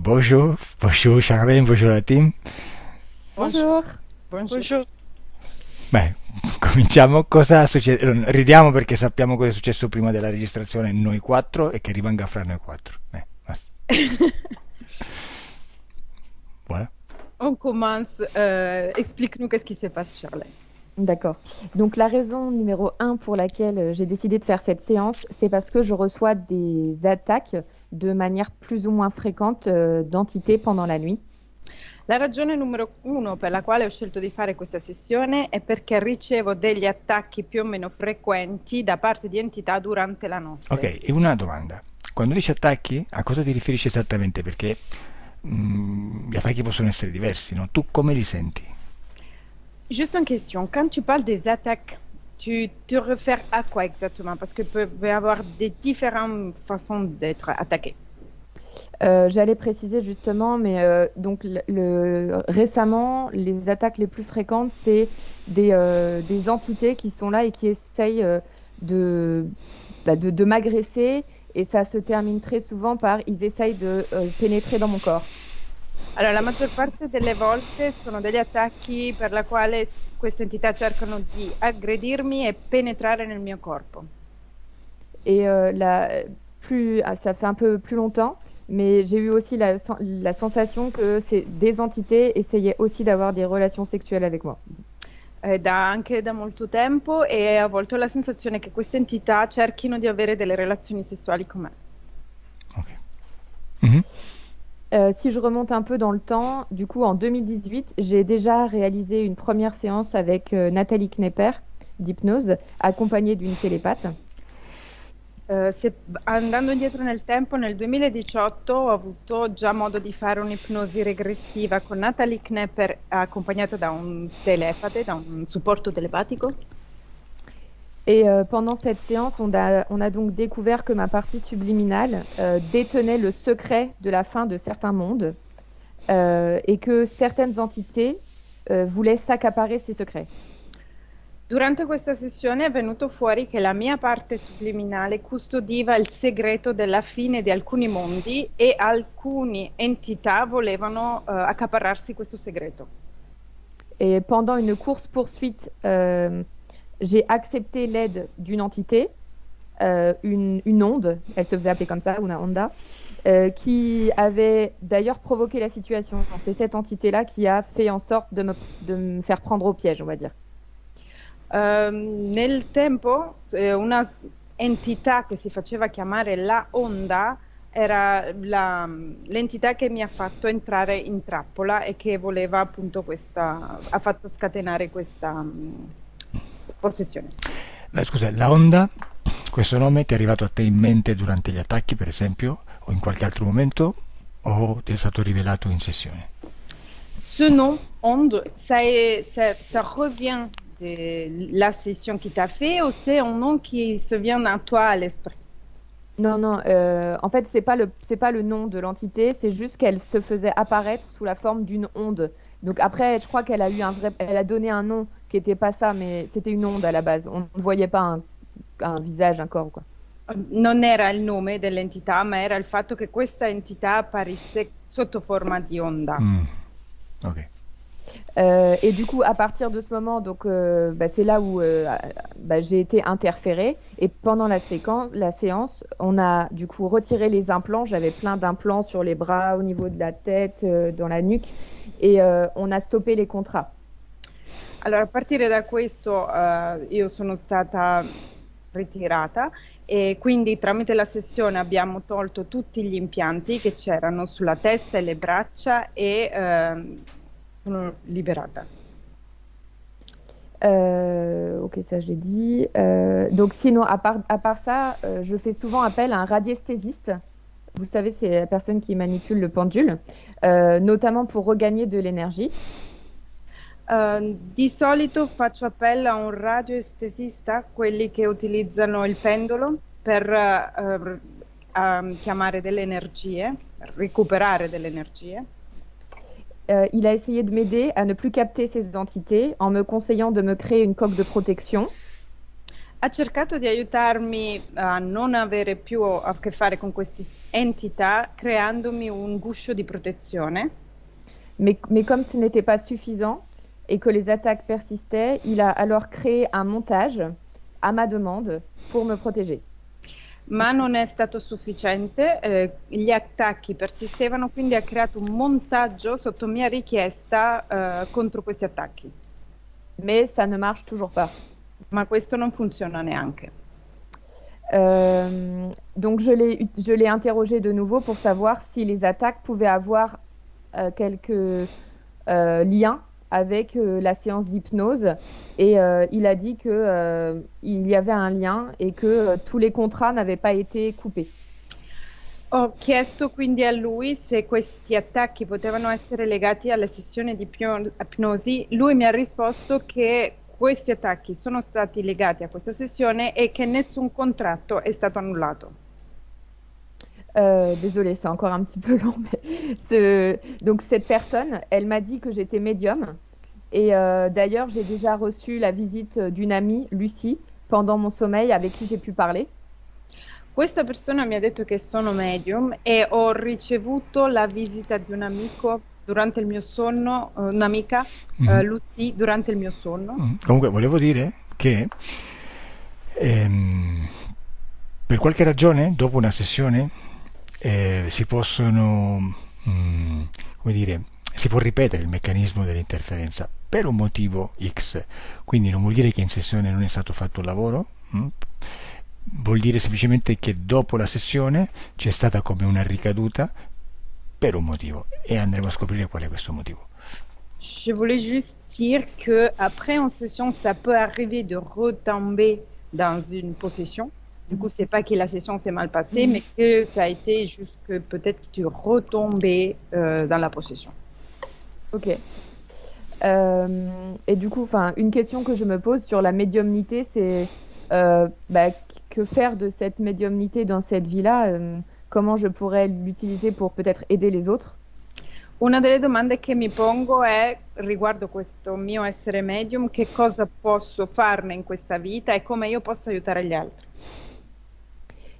Bonjour, bonjour Charlene, bonjour la team. Bonjour. Bonjour. Beh, cominciamo. Cosa succede? Ridiamo perché sappiamo cosa è successo prima della registrazione noi quattro e che rimanga fra noi quattro. Basta. Voilà. On commence. Explique-nous qu'est-ce qui se passe, Charlotte. D'accord. Donc la raison numéro un pour laquelle j'ai décidé de faire cette séance, c'est parce que je reçois des attaques de manière plus ou moins fréquente d'entités pendant la nuit. La ragione numero uno per la quale ho scelto di fare questa sessione è perché ricevo degli attacchi più o meno frequenti da parte di entità durante la notte. Ok, e una domanda. Quando dici attacchi, a cosa ti riferisci esattamente? Perché gli attacchi possono essere diversi, no? Tu come li senti? Juste une question. Quand tu parles des attaques, tu te réfères à quoi exactement? Parce qu'il peut y avoir des différentes façons d'être attaqué. J'allais préciser justement, mais donc récemment, les attaques les plus fréquentes, c'est des entités qui sont là et qui essayent de m'agresser, et ça se termine très souvent par ils essayent de pénétrer dans mon corps. Allora, la maggior parte delle volte sono degli attacchi per la quale queste entità cercano di aggredirmi e penetrare nel mio corpo. Et ça fait un peu plus longtemps, mais j'ai eu aussi la sensation que des entités essayaient aussi d'avoir des relations sexuelles avec moi. Anche da molto tempo, e a volte ho la sensazione che queste entità cerchino di avere delle relazioni sessuali con me. Ok. Mhm. Si je remonte un peu dans le temps, du coup en 2018, j'ai déjà réalisé une première séance avec Nathalie Knepper d'hypnose, accompagnée d'une télépathe. Andando indietro nel tempo, nel 2018 ho avuto già modo di fare un'ipnosi regressiva con Nathalie Knepper, accompagnata da un telepate, da un supporto telepatico. Et pendant cette séance, on a donc découvert que ma partie subliminale détenait le secret de la fin de certains mondes, et que certaines entités voulaient s'accaparer ces secrets. Durante questa sessione è venuto fuori che la mia parte subliminale custodiva il segreto della fine di alcuni mondi, e alcune entità volevano accaparrarsi questo segreto. Et pendant une course-poursuite, j'ai accepté l'aide d'une entité, une onde, elle se faisait appeler comme ça, una onda, qui avait d'ailleurs provoqué la situation. C'est cette entité-là qui a fait en sorte de me faire prendre au piège, on va dire. Nel tempo una entità che si faceva chiamare la Onda era l'entità che mi ha fatto entrare in trappola e che voleva appunto ha fatto scatenare questa possessione. Scusa, la onda, questo nome ti è arrivato a te in mente durante gli attacchi, per esempio, o in qualche altro momento, o ti è stato rivelato in sessione? Ce nom, Onde, ça revient de la session qui t'a fait, ou c'est un nom qui se vient à toi à l'esprit? Non, en fait, c'est pas le nom de l'entité, c'est juste qu'elle se faisait apparaître sous la forme d'une onde. Donc après, je crois qu'elle a elle a donné un nom qui était pas ça, mais c'était une onde à la base. On ne voyait pas un visage, un corps, quoi. Non era il nome dell'entità, ma era il fatto che questa entità apparisse sotto forma di onda. Ok. Et du coup, à partir de ce moment, donc, c'est là où j'ai été interférée. Et pendant la séance, on a du coup retiré les implants. J'avais plein d'implants sur les bras, au niveau de la tête, dans la nuque. Et on a stoppé les contrats. Allora, a partire da questo, io sono stata ritirata, e quindi tramite la sessione abbiamo tolto tutti gli impianti che c'erano sulla testa e le braccia, e sono liberata. Ok, ça je l'ai dit. Donc sinon, à part ça, je fais souvent appel à un radiesthésiste. Vous savez, c'est la personne qui manipule le pendule, notamment pour regagner de l'énergie. Di solito faccio appello a un radioestesista, quelli che utilizzano il pendolo per chiamare delle energie, recuperare delle energie. Il a essayé de m'aider à ne plus capter ces entités en me conseillant de me créer une coque de protection. Ha cercato di aiutarmi a non avere più a che fare con queste entità, creandomi un guscio di protezione. Mais comme ce n'était pas suffisant et que les attaques persistaient, il a alors créé un montage à ma demande pour me protéger. Ma non è stato sufficiente, gli attacchi persistevano, quindi ha creato un montaggio sotto mia richiesta contro questi attacchi. Mais ça ne marche toujours pas. Ma questo non funziona neanche. Donc je l'ai interrogé de nouveau pour savoir si les attaques pouvaient avoir quelques liens avec la séance d'hypnose et il a dit que il y avait un lien et que tous les contrats n'avaient pas été coupés. Ho chiesto quindi a lui se questi attacchi potevano essere legati alle sessioni di ipnosi. Lui mi ha risposto che questi attacchi sono stati legati a questa sessione e che nessun contratto è stato annullato. Désolée, c'est encore un petit peu long. Mais donc cette personne, elle m'a dit que j'étais médium. Et d'ailleurs, j'ai déjà reçu la visite d'une amie, Lucie, pendant mon sommeil, avec qui j'ai pu parler. Questa persona mi ha detto che sono medium e ho ricevuto la visita di un amico durante il mio sonno, un'amica, Lucy, durante il mio sonno. Comunque volevo dire che per qualche ragione dopo una sessione si possono, come dire, si può ripetere il meccanismo dell'interferenza per un motivo X, quindi non vuol dire che in sessione non è stato fatto il lavoro, vuol dire semplicemente che dopo la sessione c'è stata come una ricaduta per un motivo e andremo a scoprire qual è questo motivo. Je voulais juste dire que après en session, ça peut arriver de retomber dans une possession. Du coup, c'est pas que la session s'est mal passée, mais que ça a été juste que peut-être tu retombais dans la possession. Ok. Et du coup, une question que je me pose sur la médiumnité, c'est que faire de cette médiumnité dans cette vie-là, comment je pourrais l'utiliser pour peut-être aider les autres? Una delle domande che mi pongo è riguardo questo mio essere medium, che cosa posso farne in questa vita e come io posso aiutare gli altri.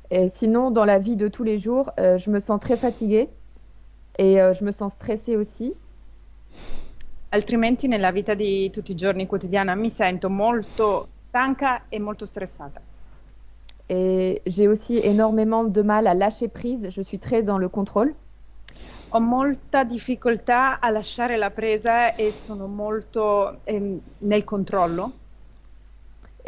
Et sinon, dans la vie de tous les jours, je me sens très fatiguée et je me sens stressée aussi. Altrimenti nella vita di tutti i giorni quotidiana mi sento molto stanca e molto stressata. Et j'ai aussi énormément de mal à lâcher prise, je suis très dans le contrôle. Ho molta difficoltà a lasciare la presa e sono molto nel controllo.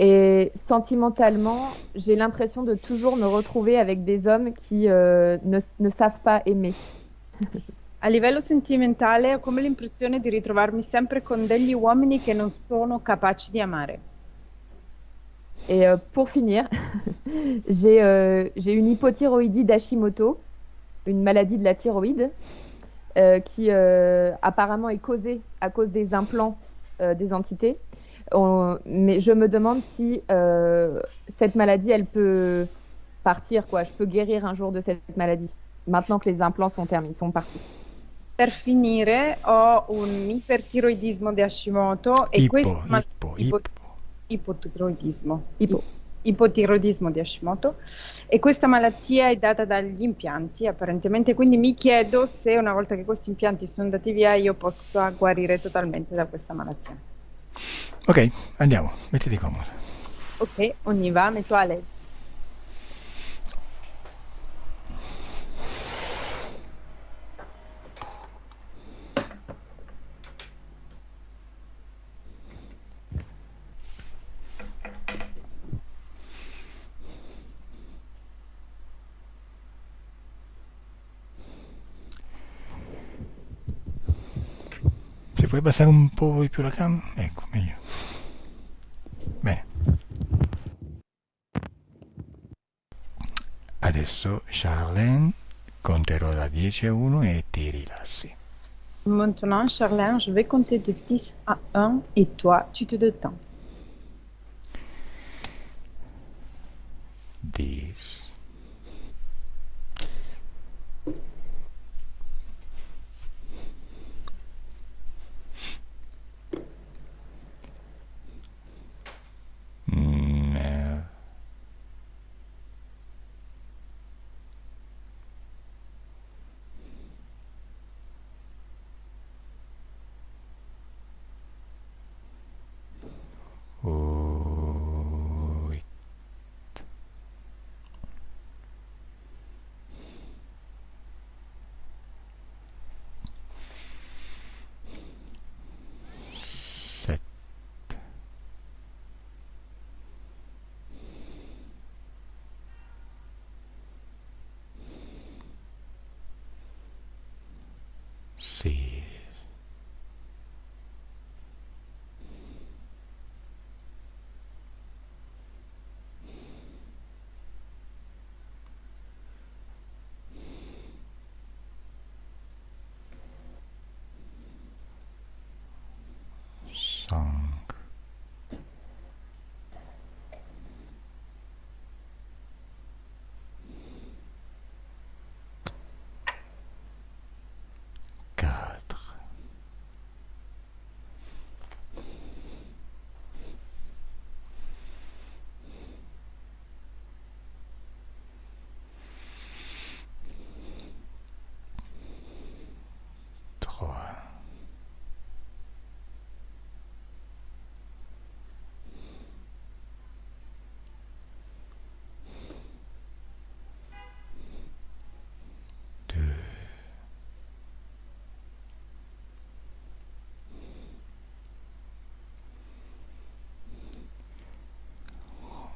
Et sentimentalement, j'ai l'impression de toujours me retrouver avec des hommes qui ne savent pas aimer. A livello sentimentale ho come l'impressione di ritrovarmi sempre con degli uomini che non sono capaci di amare. Et pour finir, j'ai une hypothyroïdie d'Hashimoto, une maladie de la thyroïde, qui apparemment est causée à cause des implants des entités. Mais je me demande si cette maladie, elle peut partir, quoi. Je peux guérir un jour de cette maladie, maintenant que les implants sont terminés, sont partis. Per finire, ho un ipertiroidismo di Hashimoto e ipotiroidismo di Hashimoto e questa malattia è data dagli impianti apparentemente, quindi mi chiedo se una volta che questi impianti sono andati via io possa guarire totalmente da questa malattia. Ok, andiamo, mettiti comodo. Ok, on y va, mets-toi à l'aise. Se puoi abbassare un po' di più la cam, ecco, meglio. Bene. Adesso Charlene conterò da 10 a 1 e ti rilassi. Maintenant, Charlène, je vais compter de 10 à 1 et toi, tu te détends. 10. 9.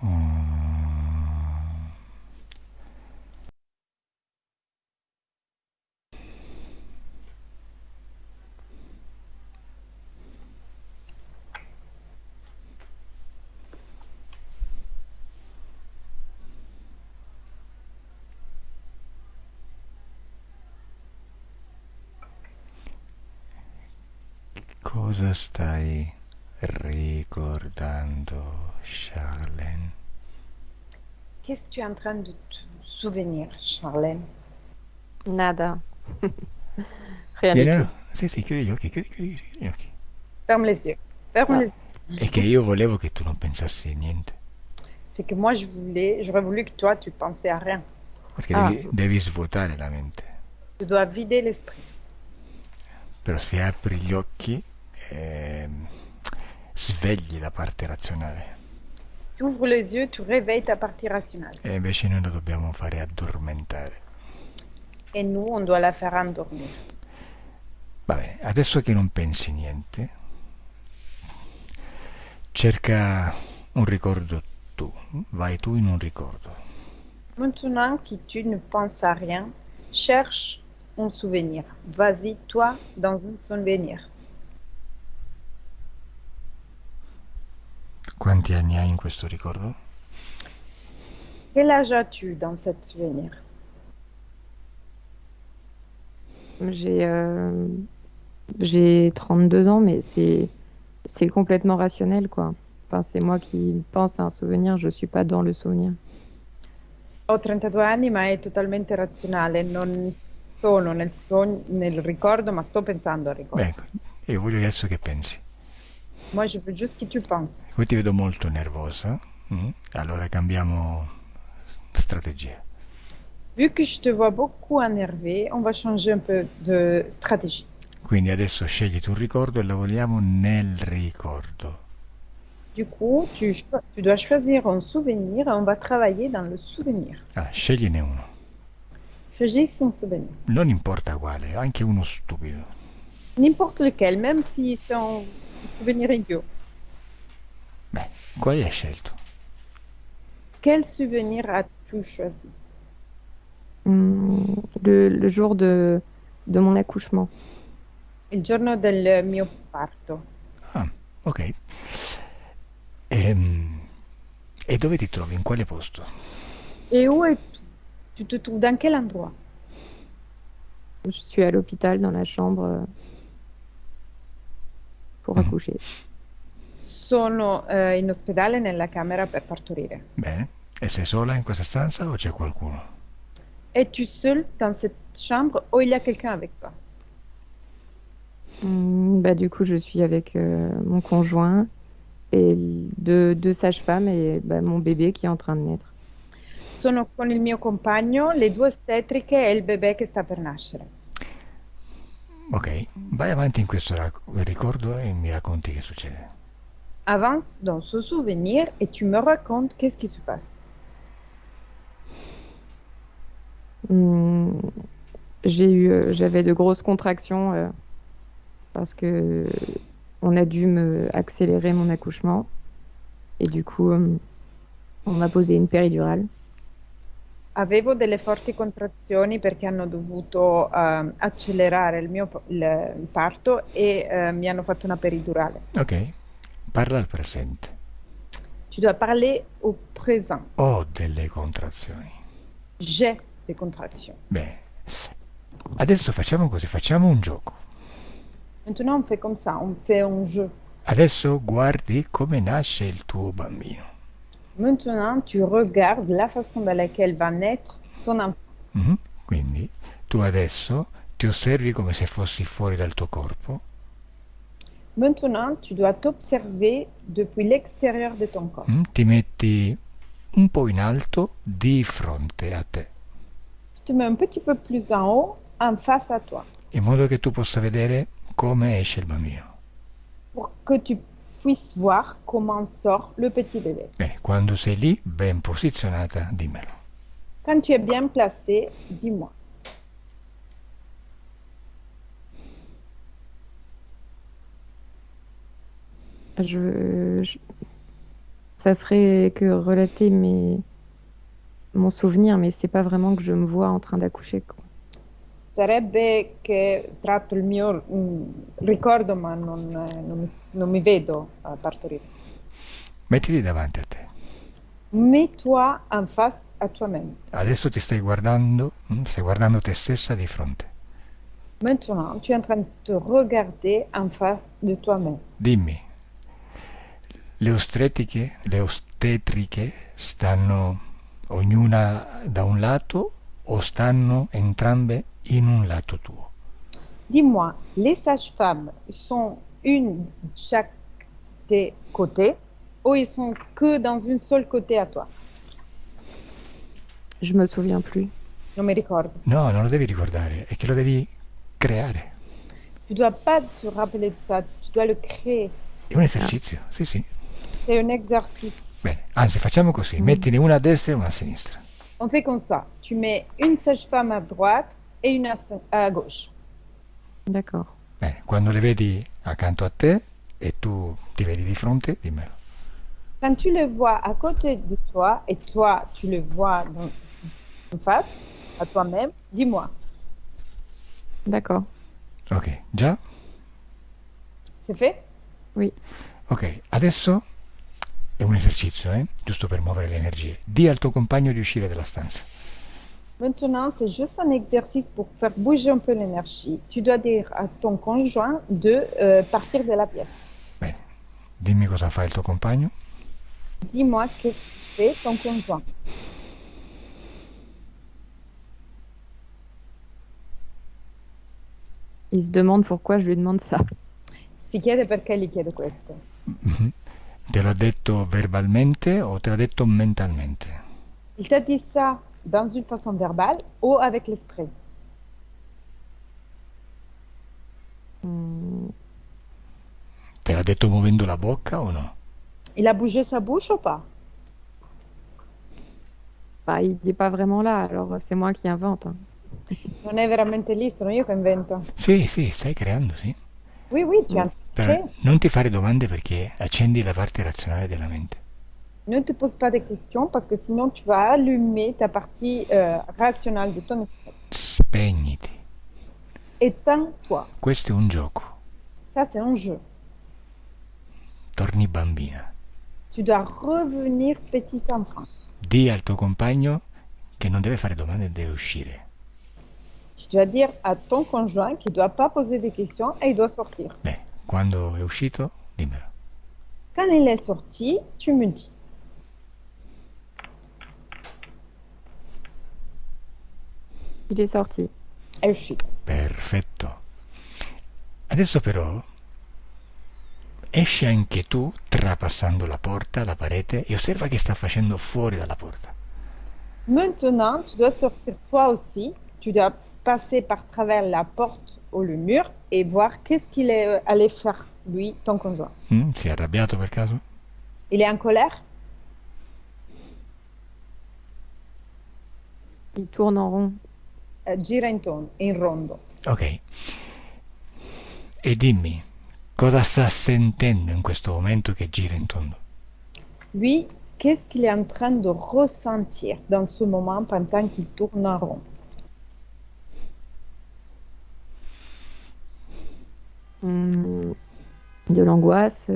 Mm. Cosa stai ricordando, Charlene? Qu'est-ce que tu es en train de te souvenir, Charlène? Nada. Rien du Vieni, tout. no? Sì, sì, chiudi gli occhi, chiudi gli occhi. Ferme les yeux. Ferme Ah. les È che io volevo che tu non pensassi a niente, C'est que moi, j'aurais voulu que toi, tu pensais à rien. perché Ah, devi svuotare la mente. Tu dois vider l'esprit. Però se apri gli occhi, ehm, svegli la parte razionale. Si tu ouvres les yeux, tu réveilles ta partie rationnelle. E invece noi la dobbiamo fare addormentare. Et nous, on doit la faire endormir. Va bene, adesso che non pensi niente, cerca un ricordo tu. Vai tu in un ricordo. Maintenant que tu ne penses à rien, cherche un souvenir. Vas-y, toi, dans un souvenir. Quanti anni hai in questo ricordo? Quel âge as-tu dans cet souvenir? j'ai euh, j'ai 32 ans, mais c'est complètement rationnel, quoi. Enfin, c'est moi qui pense à un souvenir, je suis pas dans le souvenir. Ho 32 anni, ma è totalmente razionale. Non sono nel ricordo, ma sto pensando al Beh, ricordo. ecco, io voglio adesso che pensi. Moi, je veux juste que tu penses. Qui ti vedo molto nervosa. Allora cambiamo strategia. Vu que je te vois beaucoup énervé, on va changer un peu de stratégie. Quindi adesso scegliti un ricordo e lavoriamo nel ricordo. Du coup, tu dois choisir un souvenir et on va travailler dans le souvenir. Ah, scegliene uno. Choisis un souvenir. Non importa quale, anche uno stupido. N'importe lequel, même si c'est un souvenir idiot. Beh, quale hai scelto? Quel souvenir as-tu choisi? Le jour de mon accouchement. Il giorno del mio parto. Ah, ok. Ehm, E dove ti trovi? In quale posto? Et où es-tu? Tu te trouves dans quel endroit? Je suis à l'hôpital dans la chambre pour Mhm. accoucher. Sono in ospedale nella camera per partorire. Bene. E sei sola in questa stanza o c'è qualcuno? Es-tu seul dans cette chambre ou il y a quelqu'un avec toi? Bah, du coup, je suis avec mon conjoint et deux sages-femmes et bah, mon bébé qui est en train de naître. Sono con il mio compagno, le due ostetriche e il bebè che sta per nascere. Ok, vai avanti in questo ricordo e mi racconti che succede. Avance dans ce souvenir et tu me racontes qu'est-ce qui se passe. Hum, j'avais de grosses contractions parce que on a dû me accélérer mon accouchement et du coup, on m'a posé une péridurale. Avevo delle forti contrazioni perché hanno dovuto accelerare il parto e mi hanno fatto una peridurale. Ok, parla al presente. Tu dois parler au présent. Ho delle contrazioni. J'ai des contractions. Bene, adesso facciamo così, facciamo un gioco. Maintenant, on fait comme ça, on fait un jeu. Adesso guardi come nasce il tuo bambino. Maintenant, tu regardes la façon dans laquelle va naître ton enfant. Quindi tu adesso ti osservi come se fossi fuori dal tuo corpo Maintenant, tu dois t'observer depuis l'extérieur de ton corps. Ti metti un po' in alto di fronte a te, Tu te mets un petit peu plus en haut, en face à toi, in modo che tu possa vedere come esce il bambino. pour que tu puisses voir comment sort le petit bébé. Bene, quando sei lì, ben posizionata, dimmelo. Quand tu es bien placé, dis-moi. Je- Ça serait que relater mon souvenir, mais c'est pas vraiment que je me vois en train d'accoucher, quoi. Sarebbe che tratto il mio ricordo, ma non mi vedo a partorire. Mettiti davanti a te. Mets-toi en face à toi-même. Adesso ti stai guardando te stessa di fronte. Maintenant, tu es en train de te regarder en face de toi-même. Dimmi, le ostetriche stanno ognuna da un lato o stanno entrambe in un lato tuo? Dis-moi, les sages-femmes sont une chaque des côtés ou ils sont que dans une seule côté à toi? Je me souviens plus. Non mi ricordo. No, non lo devi ricordare, è che lo devi creare. Tu dois pas te rappeler de ça, tu dois le créer. È un esercizio, sì sì. C'est un exercice. Bene, anzi facciamo così, mettine una a destra e una a sinistra. On fait comme ça. Tu mets une sage-femme à droite et une à gauche. D'accord. Bene, quando le vedi accanto a te e tu ti vedi di fronte, dimmelo. Quand tu le vois à côté de toi et toi, tu le vois en face, à toi-même, dis-moi. D'accord. Ok, già? C'est fait? Oui. Ok, adesso è un esercizio, giusto per muovere le energie. Dì al tuo compagno di uscire dalla stanza. Maintenant, c'est juste un exercice pour faire bouger un peu l'énergie. Tu dois dire à ton conjoint de partir de la pièce. Bene, dimmi cosa fa il tuo compagno. Dis-moi qu'est-ce que fait ton conjoint. Il se demande pourquoi je lui demande ça. Si chiede perché gli chiede questo. Mhm. Te l'ha detto verbalmente o te l'ha detto mentalmente? Il t'a dit ça dans une façon verbale ou avec l'esprit. Hmm, Te l'ha detto muovendo la bocca o no? Il a bougé sa bouche ou pas? bah, il n'est pas vraiment là, alors c'est moi qui invente, hein. Non è veramente lì, sono io che invento. Sì, sì, stai creando, sì. Oui, oui, tu es en train de Però créer. non ti fare domande perché accendi la parte razionale della mente. Ne te pose pas de questions parce que sinon tu vas allumer ta partie rationnelle de ton esprit. Spegniti. Éteins-toi. Questo è un gioco. Ça, c'est un jeu. Torni bambina. Tu dois revenir petit enfant. Dì al tuo compagno che non deve fare domande e deve uscire. Tu dois dire à ton conjoint qu'il ne doit pas poser des questions et il doit sortir. Beh, quando è uscito, dimmelo. Quand il est sorti, tu me dis. Il est sorti. È uscito. Perfetto. Adesso però esci anche tu trapassando la porta, la parete e osserva che sta facendo fuori dalla porta. Maintenant, tu dois sortir toi aussi. Tu dois passer par travers la porte ou le mur et voir qu'est-ce qu'il est allé faire, lui, ton conjoint. Si è arrabbiato per caso? Il est en colère? Il tourne en rond. Gira in rondo. Ok. E dimmi, cosa sta sentendo in questo momento che gira in tondo? Lui, qu'est-ce qu'il est en train de ressentir dans ce moment pendant qu'il tourne en rond? De l'angoisse.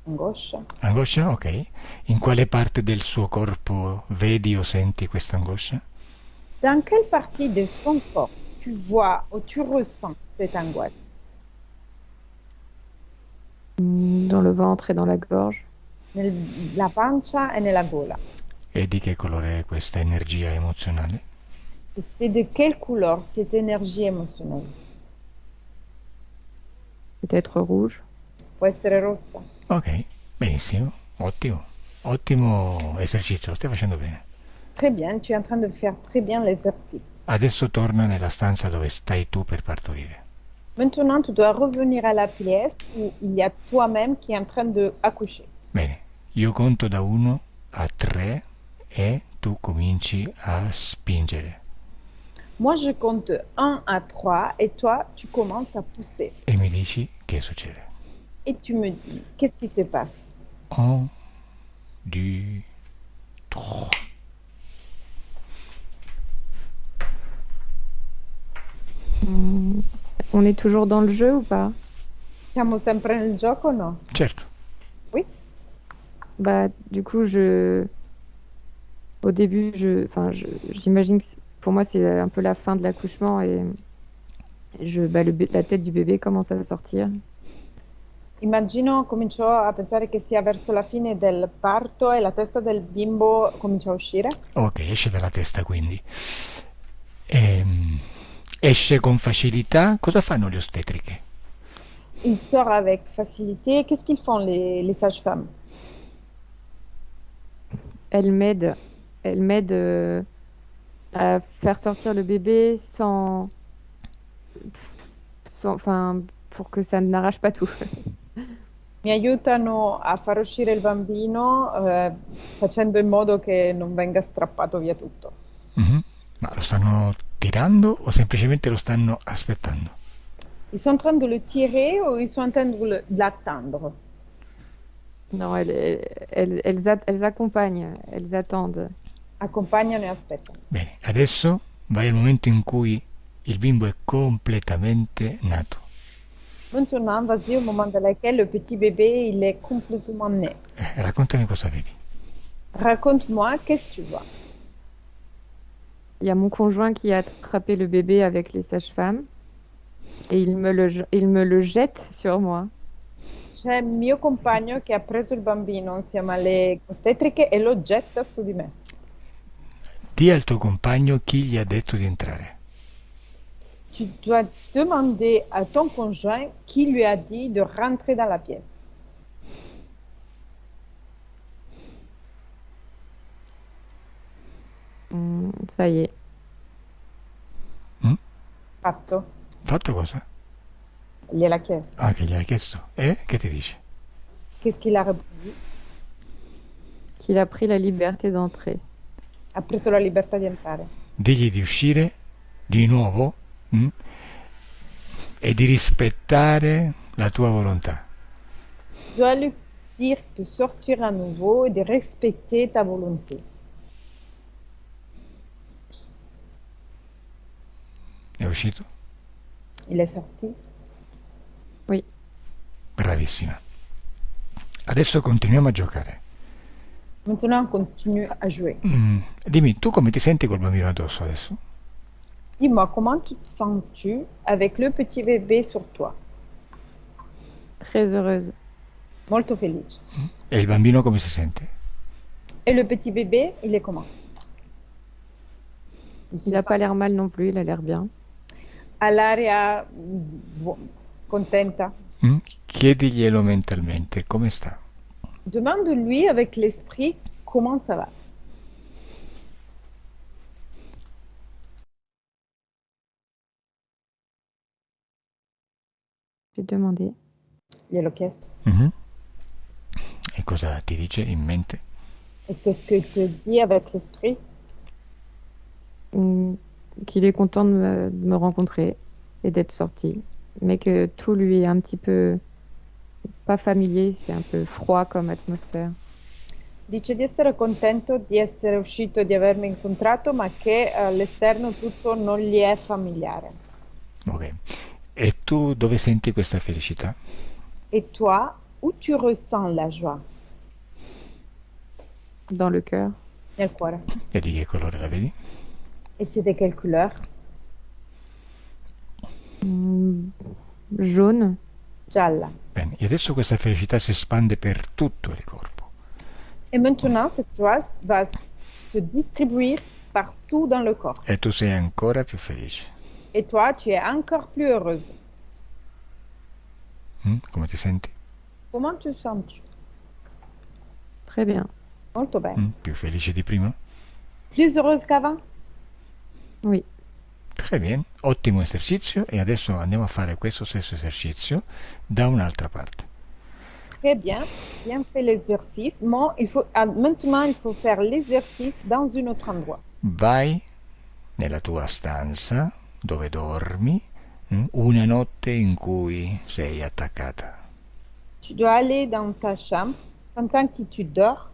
Angoscia. Angoscia? Ok. In quale parte del suo corpo vedi o senti questa angoscia? Dans quelle partie de son corps tu vois ou tu ressens cette angoisse? Dans le ventre et dans la gorge. Nella pancia e nella gola. E di che colore è questa energia emozionale? Et c'est de quelle couleur cette énergie émotionnelle? Peut-être rouge. Può essere rossa. Ok, benissimo, ottimo. Ottimo esercizio, lo stai facendo bene. Très bien, tu es en train de faire très bien l'exercice. Adesso torna nella stanza dove stai tu per partorire. Maintenant, tu dois revenir à la pièce où il y a toi-même qui est en train d'accoucher. Bene, io conto da 1 a 3 e tu cominci a spingere. Moi, je compte 1 à 3 et toi, tu commences à pousser. E mi dici che succede. et tu me dis qu'est-ce qui se passe. 1, 2, 3. Hmm, On est toujours dans le jeu ou pas? Siamo sempre nel gioco o no? Certo. Oui. Bah, du coup, au début, j'imagine que pour moi, c'est un peu la fin de l'accouchement et la tête du bébé commence à sortir. Immagino, comincio a pensare che sia verso la fine del parto e la testa del bimbo comincia a uscire. Ok, esce dalla testa quindi. Esce con facilità. Cosa fanno le ostetriche? Il sort avec facilité. Qu'est-ce qu'ils font les sages-femmes? Elle m'aide, elle m'aide à faire sortir le bébé enfin, pour que ça n'arrache pas tout. Mi aiutano a far uscire il bambino facendo in modo che non venga strappato via tutto. Mhm. Ma lo stanno tirando o semplicemente lo stanno aspettando? Ils sont en train de le tirer ou ils sont en train de l'attendre? Non, elles accompagnent, elles attendent. Accompagnano e aspettano. Bene, adesso vai al momento in cui il bimbo è completamente nato. Maintenant, vas-y au moment dans lequel le petit bébé il est complètement né. Raccontami cosa vedi. Raconte-moi, qu'est-ce que tu vois? Il y a mon conjoint qui a attrapé le bébé avec les sages-femmes et il me le jette sur moi. C'è il mio compagno che ha preso il bambino insieme alle ostetriche e lo getta su di me. Dì al tuo compagno chi gli ha detto di entrare. Tu dois demander à ton conjoint qui lui a dit de rentrer dans la pièce. Ça y est. Mm? Fatto. Fatto cosa? Gliel'ha chiesto. Ah, che gli hai chiesto. E che ti dice? Qu'est-ce qu'il a répondu? Qu'il a pris la liberté d'entrer. Ha preso la libertà di entrare. Digli di uscire di nuovo, e di rispettare la tua volontà. Tu dois lui dire de sortir à nouveau et de respecter ta volonté. È uscito? Il est sorti. Oui. Bravissima. Adesso continuiamo a giocare. Maintenant, on continue à jouer. Dimmi, tu come ti senti col bambino addosso adesso? Dis-moi, comment te sens-tu avec le petit bébé sur toi? Très heureuse. Molto felice. E il bambino come si sente? Et le petit bébé, il est comment? Il n'a pas l'air mal non plus, il a l'air bien. Ha l'aria contenta. Chiediglielo mentalmente, come sta? Demande-lui avec l'esprit comment ça va. J'ai demandé. Gliel'ho chiesto. Mhm. E cosa ti dice in mente? Et qu'est-ce que te dit avec l'esprit? Qu'il est content de me rencontrer et d'être sorti, mais que tout lui est un petit peu pas familier, c'est un peu froid comme atmosphère. Dice di essere contento di essere uscito e di avermi incontrato, ma che all'esterno tutto non gli è familiare. Ok. E tu dove senti questa felicità? Et toi, où tu ressens la joie? Dans le cœur. Nel cuore. E di che colore la vedi? Et c'est de quelle couleur? Jaune. Gialla. Bene, e adesso questa felicità si espande per tutto il corpo. Et maintenant, cette joie va se distribuer partout dans le corps. E tu sei ancora più felice. Et toi, tu es encore plus heureuse. Come ti senti? Comment tu sens-tu? Très bien. Molto bene. Più felice di prima? Plus heureuse qu'avant? Oui. Très bien, ottimo esercizio e adesso andiamo a fare questo stesso esercizio da un'altra parte. Très bien, bien fait l'exercice. Maintenant, il faut faire l'exercice dans un autre endroit. Vai nella tua stanza dove dormi una notte in cui sei attaccata. Tu dois aller dans ta chambre pendant que tu dors,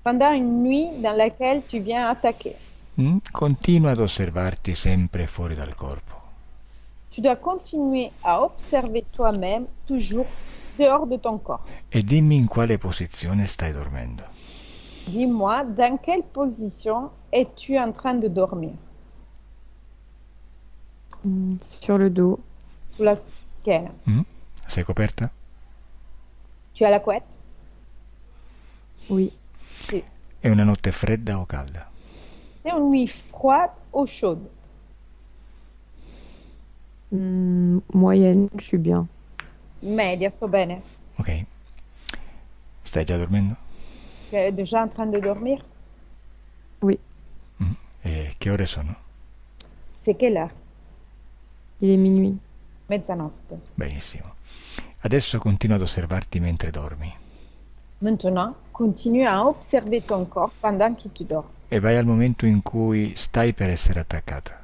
pendant une nuit dans laquelle tu viens attaquer. Continua ad osservarti sempre fuori dal corpo Tu dois continuer à observer toi-même toujours dehors de ton corps. e dimmi in quale posizione stai dormendo. Dis-moi, dans quelle position es-tu en train de dormir? Sur le dos. Sulla schiena. Sei coperta? Tu as la couette? Oui. Sì. È una notte fredda o calda? C'est une nuit froide ou chaude? Moyenne, je suis bien. Media, sto bene. Ok. Stai già dormendo? Tu es déjà en train de dormir? Oui. E che ore sono? C'est quelle heure? Il est minuit. Mezzanotte. Benissimo. Adesso continua ad osservarti mentre dormi Maintenant, continue à observer ton corps pendant que tu dors. e vai al momento in cui stai per essere attaccata.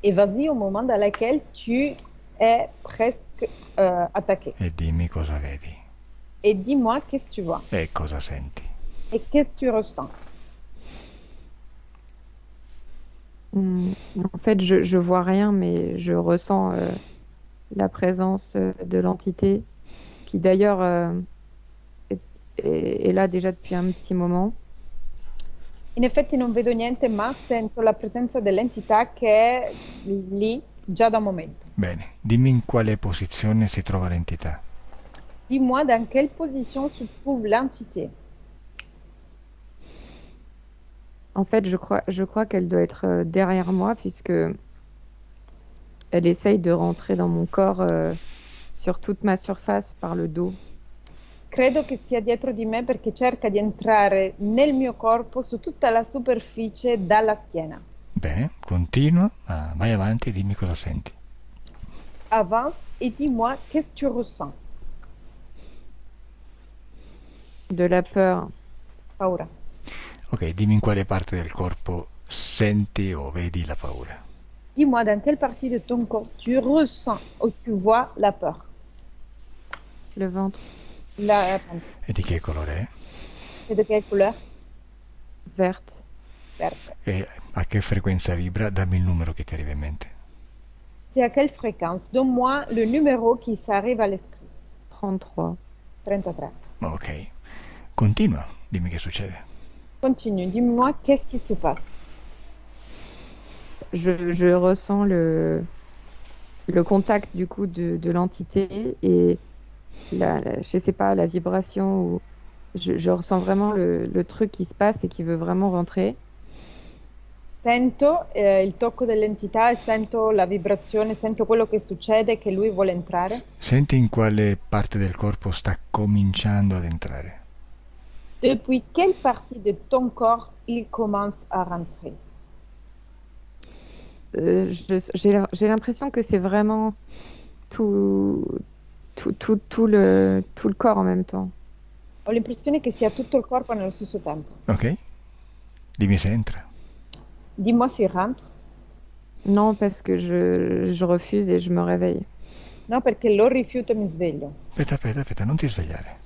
Et vas-y au moment dans lequel tu es presque attaqué. E dimmi cosa vedi Et dis-moi qu'est-ce que tu vois e cosa senti. et qu'est-ce que tu ressens. En fait, je vois rien, mais je ressens la présence de l'entité qui d'ailleurs est là déjà depuis un petit moment. In effetti non vedo niente, ma sento la presenza dell'entità che è lì già da un momento. Bene, dimmi in quale posizione si trova l'entità. Dis-moi dans quelle position se trouve l'entité. En fait, je crois qu'elle doit être derrière moi puisque elle essaye de rentrer dans mon corps sur toute ma surface par le dos. Credo che sia dietro di me perché cerca di entrare nel mio corpo su tutta la superficie dalla schiena. Bene, continua, vai avanti e dimmi cosa senti. Avance et dis-moi qu'est-ce que tu ressens. De la peur. Paura. Ok, dimmi in quale parte del corpo senti o vedi la paura. Dis-moi dans quelle partie de ton corps tu ressens ou tu vois la peur. Le ventre. E di che colore è? Et de quelle couleur? Verte. Verte. E a che frequenza vibra? Dammi il numero che ti arriva in mente. C'est à quelle fréquence? Donne-moi le numéro qui s'arrive à l'esprit. 33. 33. Ok, continua, dimmi che succede. Continue, dis-moi qu'est-ce qui se passe. Je ressens le contact du coup de l'entité et je sais pas, la vibration. Ou je ressens vraiment le truc qui se passe et qui veut vraiment rentrer. Sento il tocco dell'entità e sento la vibrazione, sento quello che succede, che lui vuole entrare. Senti in quale parte del corpo sta cominciando ad entrare. Depuis quelle partie de ton corps il commence à rentrer? J'ai l'impression que c'est vraiment tout le corps en même temps. Ho l'impressione che sia tutto il corpo nello stesso tempo. Ok? Dimmi se entra. Dis-moi s'il rentre. Non, parce que je refuse et je me réveille. No, perché lo rifiuto e mi sveglio. Aspetta, non ti svegliare.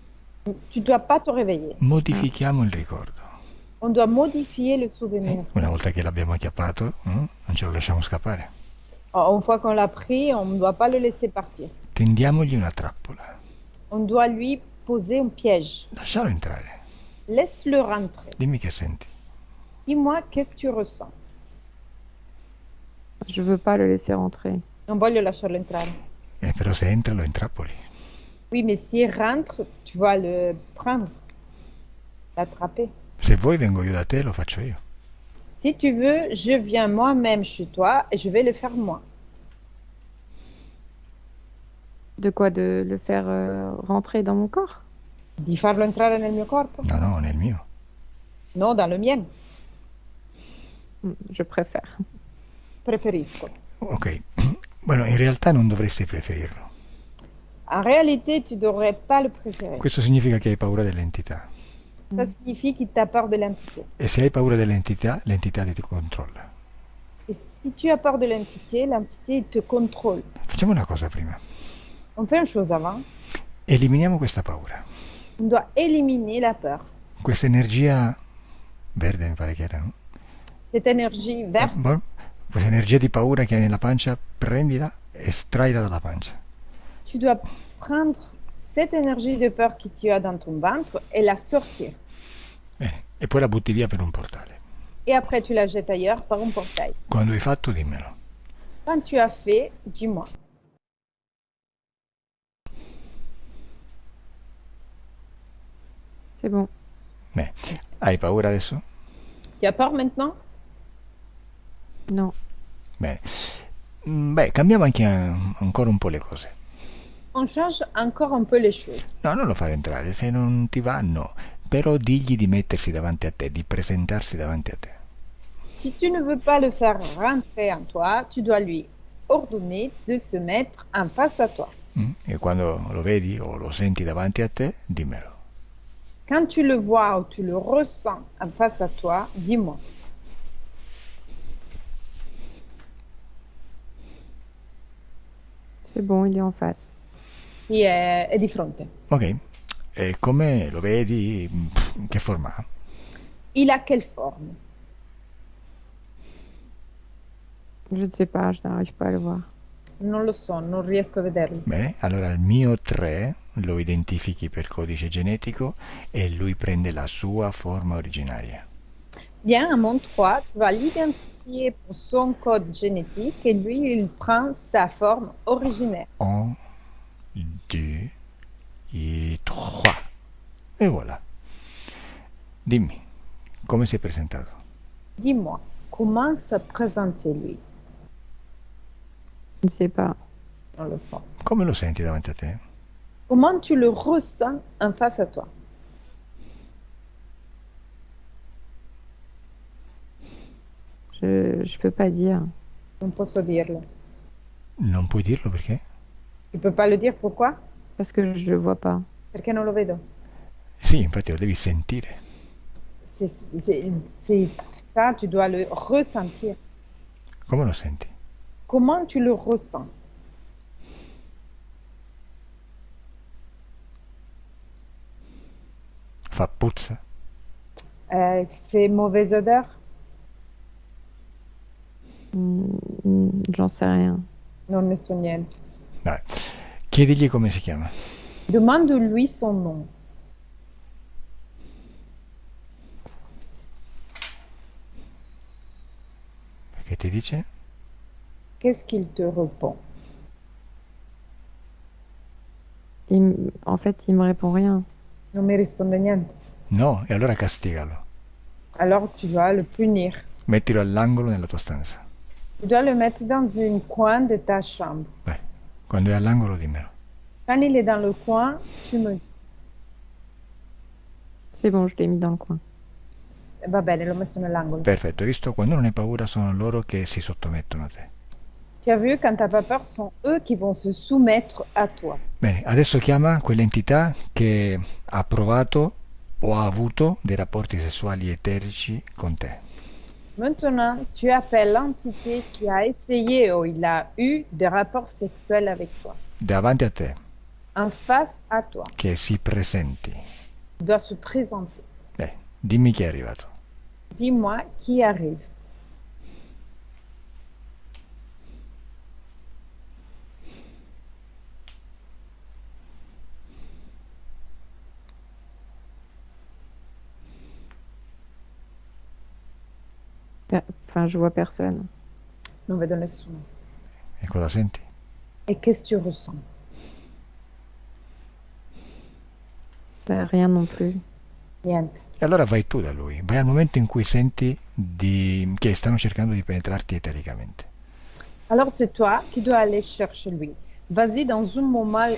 Tu dois pas te réveiller. Modifichiamo il ricordo. On doit modifier le souvenir. Una volta che l'abbiamo acchiappato, non ce lo lasciamo scappare. Une fois qu'on l'a pris, on ne doit pas le laisser partir. Tendiamogli una trappola. On doit lui poser un piège. Lascialo entrare. Laisse-le rentrer. Dimmi che senti. Dis-moi qu'est-ce que tu ressens. Je veux pas le laisser rentrer. Non voglio lasciarlo entrare. Però se entra lo intrappoli. Oui, mais s'il rentre, tu vas le prendre, l'attraper. Se vuoi vengo io da te, lo faccio io. Si tu veux, je viens moi-même chez toi et je vais le faire moi. De quoi? De le faire rentrer dans mon corps? Di farlo entrare nel mio corpo? No, nel mio. No, dans le mien. Je préfère. Preferisco. Ok. Bueno, in realtà non dovresti preferirlo. En réalité, tu devrais pas le préférer. Questo significa che hai paura dell'entità. Ça signifie qu'il t'a peur de l'entité. E se hai paura dell'entità, l'entità ti controlla. Et si tu as peur de l'entité te contrôle. Facciamo una cosa prima. On fait une chose avant. Eliminiamo questa paura, On doit éliminer la peur. questa energia verde mi pare che era, no? Cette énergie verte, Questa energia di paura che hai nella pancia, prendila, estraila dalla pancia. tu dois prendre cette énergie de peur que tu as dans ton ventre et la sortir. Bene, e poi la butti via per un portale. Et après, tu la jettes ailleurs par un portail. Quando hai fatto, dimmelo. Quand tu as fait, dis-moi. C'est bon. Beh, hai paura adesso? Tu as peur maintenant? Non. Bene. Beh, cambiamo anche ancora un po' le cose. On change encore un peu les choses. No, non lo fare entrare, se non ti va, no. Però digli di mettersi davanti a te, di presentarsi davanti a te. Si tu ne veux pas le faire rentrer en toi, tu dois lui ordonner de se mettre en face à toi. E quando lo vedi o lo senti davanti a te, dimmelo. Quand tu le vois ou tu le ressens en face à toi, dis-moi. C'est bon, il est en face. Sì, è di fronte. Ok. E come lo vedi? Che forma ha? Il a quelle forme? Je ne sais pas, je n'arrive pas à le voir. Non lo so, non riesco a vederlo. Bene, allora il mio 3 lo identifichi per codice genetico e lui prende la sua forma originaria. Bien, à mon 3, tu vas l'identifier pour son code génétique et lui, il prend sa forme originaire. 1, 2 e 3. E voilà. Dimmi, come si è presentato? Dis-moi, comment se présentait lui? Je ne sais pas. Non lo so. Come lo senti davanti a te? Comment tu le ressens en face à toi? Je peux pas dire. Non posso dirlo. Non puoi dirlo perché? Tu peux pas le dire pourquoi? Parce que je le vois pas. Perché non lo vedo. Sì, infatti lo devi sentire. C'est ça, tu dois le ressentir. Come lo senti? Comment tu le ressens? Fa puzza? Fait mauvaise odeur? J'en sais rien. Non ne so niente. Dai. Chiedigli come si chiama. Demande-lui son nom. Che ti dice? Qu'est-ce qu'il te répond? En fait, il me répond rien. Non mi risponde niente. No, e allora castigalo. Alors tu dois le punir. Mettilo all'angolo nella tua stanza. Tu dois le mettre dans un coin de ta chambre. Beh, quando è all'angolo dimmelo. Quand il est dans le coin, tu me dis. C'est bon, je l'ai mis dans le coin. Va bene, l'ho messo nell'angolo. Perfetto, hai visto? Quando non hai paura sono loro che si sottomettono a te. Tu as vu, quand t'as pas peur, sont eux qui vont se soumettre à toi. Bene, adesso chiama quell'entità che ha provato o ha avuto dei rapporti sessuali eterici con te. Maintenant, tu appelles l'entité qui a essayé ou il a eu des rapports sexuels avec toi. Davanti a te, En face à toi. che si presenti. Il doit se présenter. Dimmi chi è arrivato. Dis-moi qui arrive. Enfin, je vois personne. Non vedo nessuno. E cosa senti? Et qu'est-ce que tu ressens? Rien non plus. Niente. E allora vai tu da lui, vai al momento in cui senti che stanno cercando di penetrarti etericamente. Alors c'est toi qui dois aller chercher lui. Vas-y dans un moment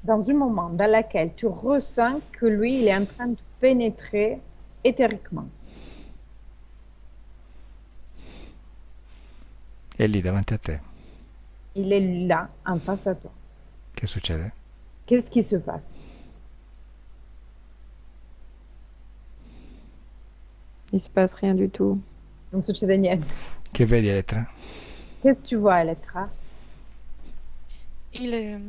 dans lequel tu ressens que lui, il est en train de pénétrer éthériquement. È lì davanti a te. Il est là, en face à toi. Che succede? Qu'est-ce qui se passe? Il se passe rien du tout. Non succede niente. Che vedi, Elettra? Qu'est-ce que tu vois, Elettra? Il est...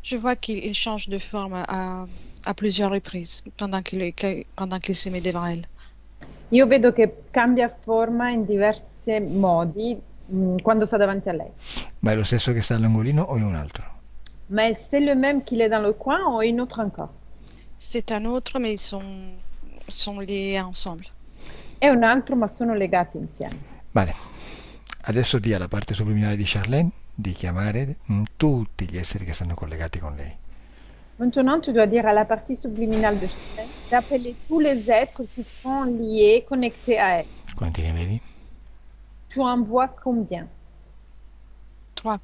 Je vois qu'il change de forme à plusieurs reprises pendant qu'il si met devant elle. Io vedo che cambia forma in diversi modi quando sta davanti a lei. Ma è lo stesso che sta all'angolino o è un altro? Mais c'est le même qu'il est dans le coin ou une autre encore? C'est un autre, mais sont liés ensemble. È un altro, ma sono legati insieme. Vale. Adesso dia alla parte subliminale di Charlène di chiamare tutti gli esseri che stanno collegati con lei. Maintenant, tu dois dire à la partie subliminale de Charlène d'appeler tous les êtres qui sont liés, connectés à elle. Quanti ne vedi? Tu en vois combien? 3.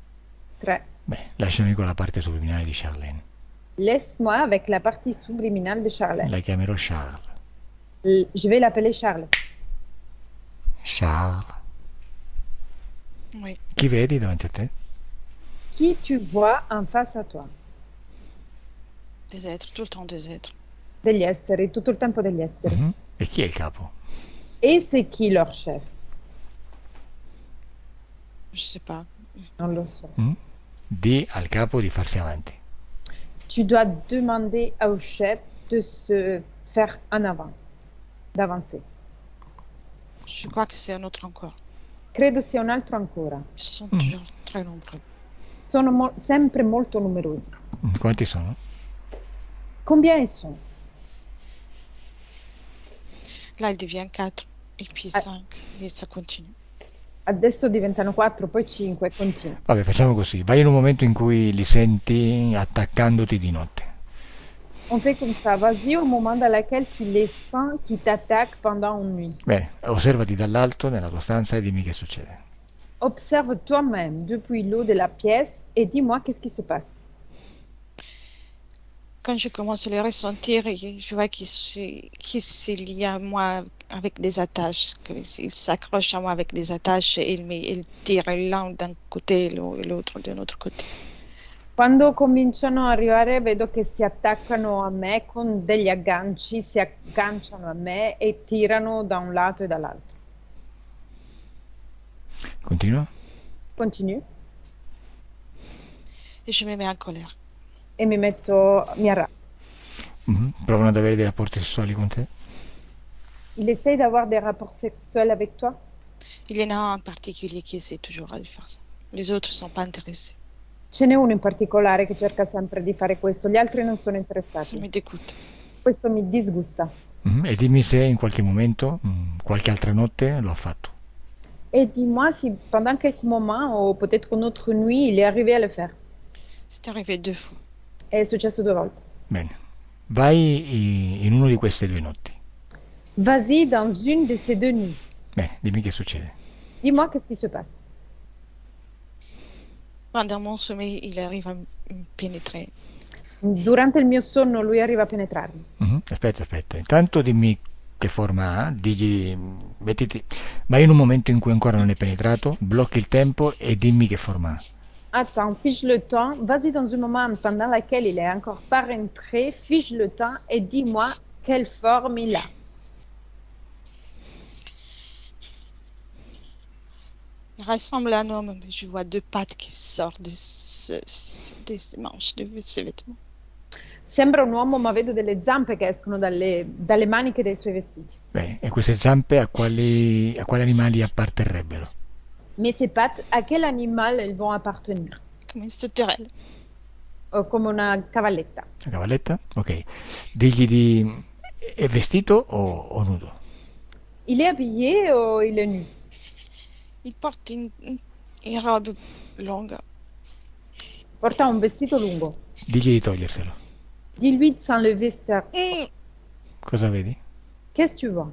3. Beh, lasciami con la parte subliminale di Charlène. Laisse-moi avec la partie subliminale de Charlène. La chiamerò Charles. Je vais l'appeler Charles. Charles. Oui. Chi vedi davanti a te? Qui tu vois en face à toi? Des êtres, tout le temps des êtres. Degli esseri, tutto il tempo degli esseri. Mhm. E chi è il capo? Et c'est qui leur chef? Je sais pas. Non lo so. Di al capo di farsi avanti. Tu dois demander au chef de se faire en avant, d'avancer. Je crois que c'est un autre encore. Credo sia un altro ancora. Ils sont toujours très nombreux. Sono sempre molto numerosi. Quanti sono? Combien ils sont? Là, il devient 4, et puis 5, et ça continue. Adesso diventano 4, poi 5 e continua. Vabbè, facciamo così. Vai in un momento in cui li senti attaccandoti di notte. On fait comme ça. Vas-y au moment dans lequel tu les sens qui t'attaquent pendant une nuit. Bene, osservati dall'alto nella tua stanza e dimmi che succede. Observe toi-même depuis l'eau de la pièce et dis-moi qu'est-ce qui se passe. Quand je commence à les ressentir, je vois qu'ils se lient à moi avec des attaches, qu'ils s'accrochent à moi avec des attaches et ils tirent l'un d'un côté et l'autre d'un autre côté. Quando cominciano a arrivare vedo che si attaccano a me con degli agganci, si agganciano a me e tirano da un lato e dall'altro. Continua? Continue Et je me mets en colère. e mi arrabbio. Provano ad avere dei rapporti sessuali con te? Il essaye d'avoir des rapports sexuels avec toi? Il y en a un en particulier qui essaie toujours de faire ça. Les autres ne sont pas intéressés. Ce n'è uno in particolare che cerca sempre di fare questo, gli altri non sono Ça interessati. me dégoûte. Questo mi disgusta. E dimmi se in qualche momento, qualche altra notte, lo ha fatto. Et dis-moi si pendant quelques moments, ou peut-être une autre nuit, il est arrivé à le faire. C'est arrivé 2 fois. È successo 2 volte. Bene, vai in uno di queste 2 notti. Vas-y dans une de ces 2 nuits. Bene, dimmi che succede. Dis-moi qu'est-ce qui se passe. Pendant mon sommeil, il arrive à me pénétrer. Durante il mio sonno lui arriva a penetrarmi. Aspetta. Intanto dimmi che forma ha, vai in un momento in cui ancora non è penetrato, blocchi il tempo e dimmi che forma ha. Attends, fiche le temps. Vas-y dans un moment pendant lequel il est encore pas rentré. Fiche le temps et dis-moi quelle forme il a. Il ressemble à un homme, mais je vois 2 pattes qui sortent des manches de ses vêtements. Sembra un uomo, ma vedo delle zampe che escono dalle maniche dei suoi vestiti. Bene, e queste zampe a quali animali apparterrebbero? Mais ces pattes, à quel animal elles vont appartenir? Comme une sauterelle. Come una cavalletta. La cavalletta? Ok. Digli è vestito o nudo? Il est habillé ou il est nu? Il porte une robe longue. Porta un vestito lungo. Digli di toglierselo. Dis-lui de s'enlever ça. Cosa vedi? Qu'est-ce que tu vois?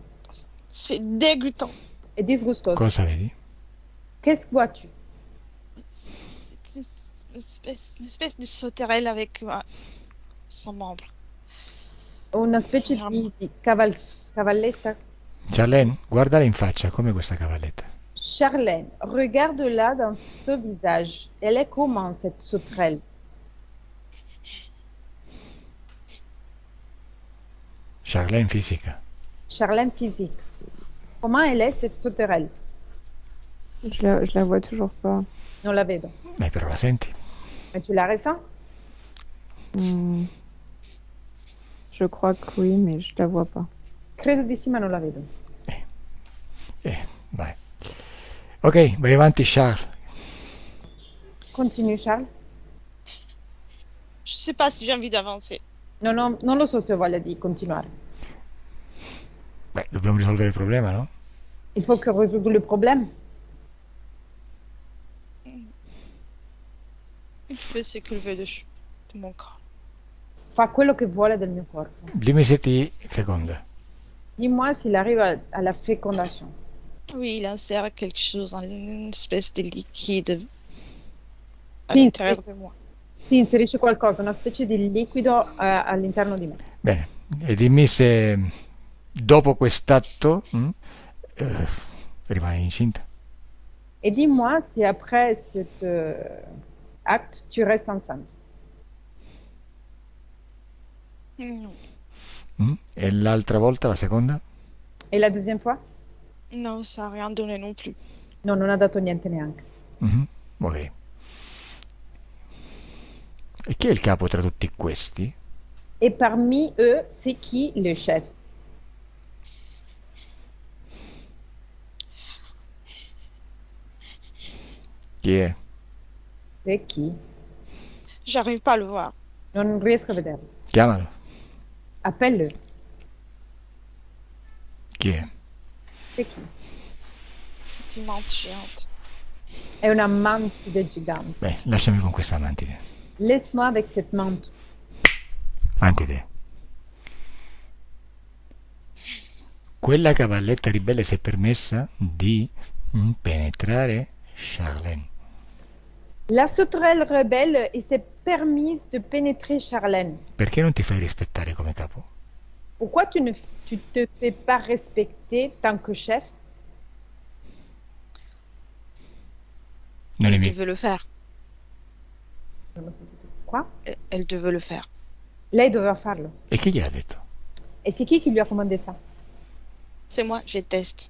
C'est dégoûtant. È disgustoso. Cosa vedi? Qu'est-ce que vois-tu? Une espèce de sauterelle avec son membre. Una specie di cavalletta. Charlène, guardala in faccia come questa cavalletta. Charlène, regarde-la dans ce visage. Elle est comment cette sauterelle? Charlène fisica. Charlène physique. Comment elle est cette sauterelle? Je la vois toujours pas. Non la vedo. Beh, però la senti. Mais tu la ressens? Hmm, je crois que oui, mais je la vois pas. Credo di sì, ma non la vedo. Vai. Ok, vai avanti, Charles. Continui, Charles. Je sais pas si j'ai envie d'avancer. Non lo so se ho voglia di continuare. Beh, dobbiamo risolvere il problema, no? Il faut que résoudre le problème. Il fait ce qu'il veut de mon corps. Fa quello che vuole del mio corpo. Dimmi se ti feconda. Dis-moi s'il arrive à la fécondation. Oui, il insère quelque chose, une espèce de liquide à Sì, l'intérieur de moi. si inserisce qualcosa, una specie di liquido all'interno di me. Bene, e dimmi se dopo quest'atto rimani incinta. Et dis-moi si après cet acte, tu restes enceinte. Non, E l'altra volta, la seconda? Et la deuxième fois? non, ça n'a rien donné non plus. No, non ha dato niente neanche. Mhm. Ok. E chi è il capo tra tutti questi? Et parmi eux, c'est qui le chef? Chi è? C'est qui? J'arrive pas à le voir. Non riesco a vederlo. Chiamalo. Appelle-le. Chi è? C'est qui? C'est une menthe géante. È una mantide gigante. Beh, lasciami con questa mantide. Laisse-moi avec cette mante. Mantide. Quella cavalletta ribelle si è permessa di penetrare Charlène. La sauterelle rebelle et s'est permise de pénétrer Charlène. Perché non ti fai rispettare come capo? Pourquoi tu te fais pas respecter tant que chef? Non è Elle mio. devait le faire. Non ho sentito. Quoi? Elle devait le faire. Lei doveva farlo. E chi gliel'ha detto? Et c'est qui lui a commandé ça? C'est moi, je teste.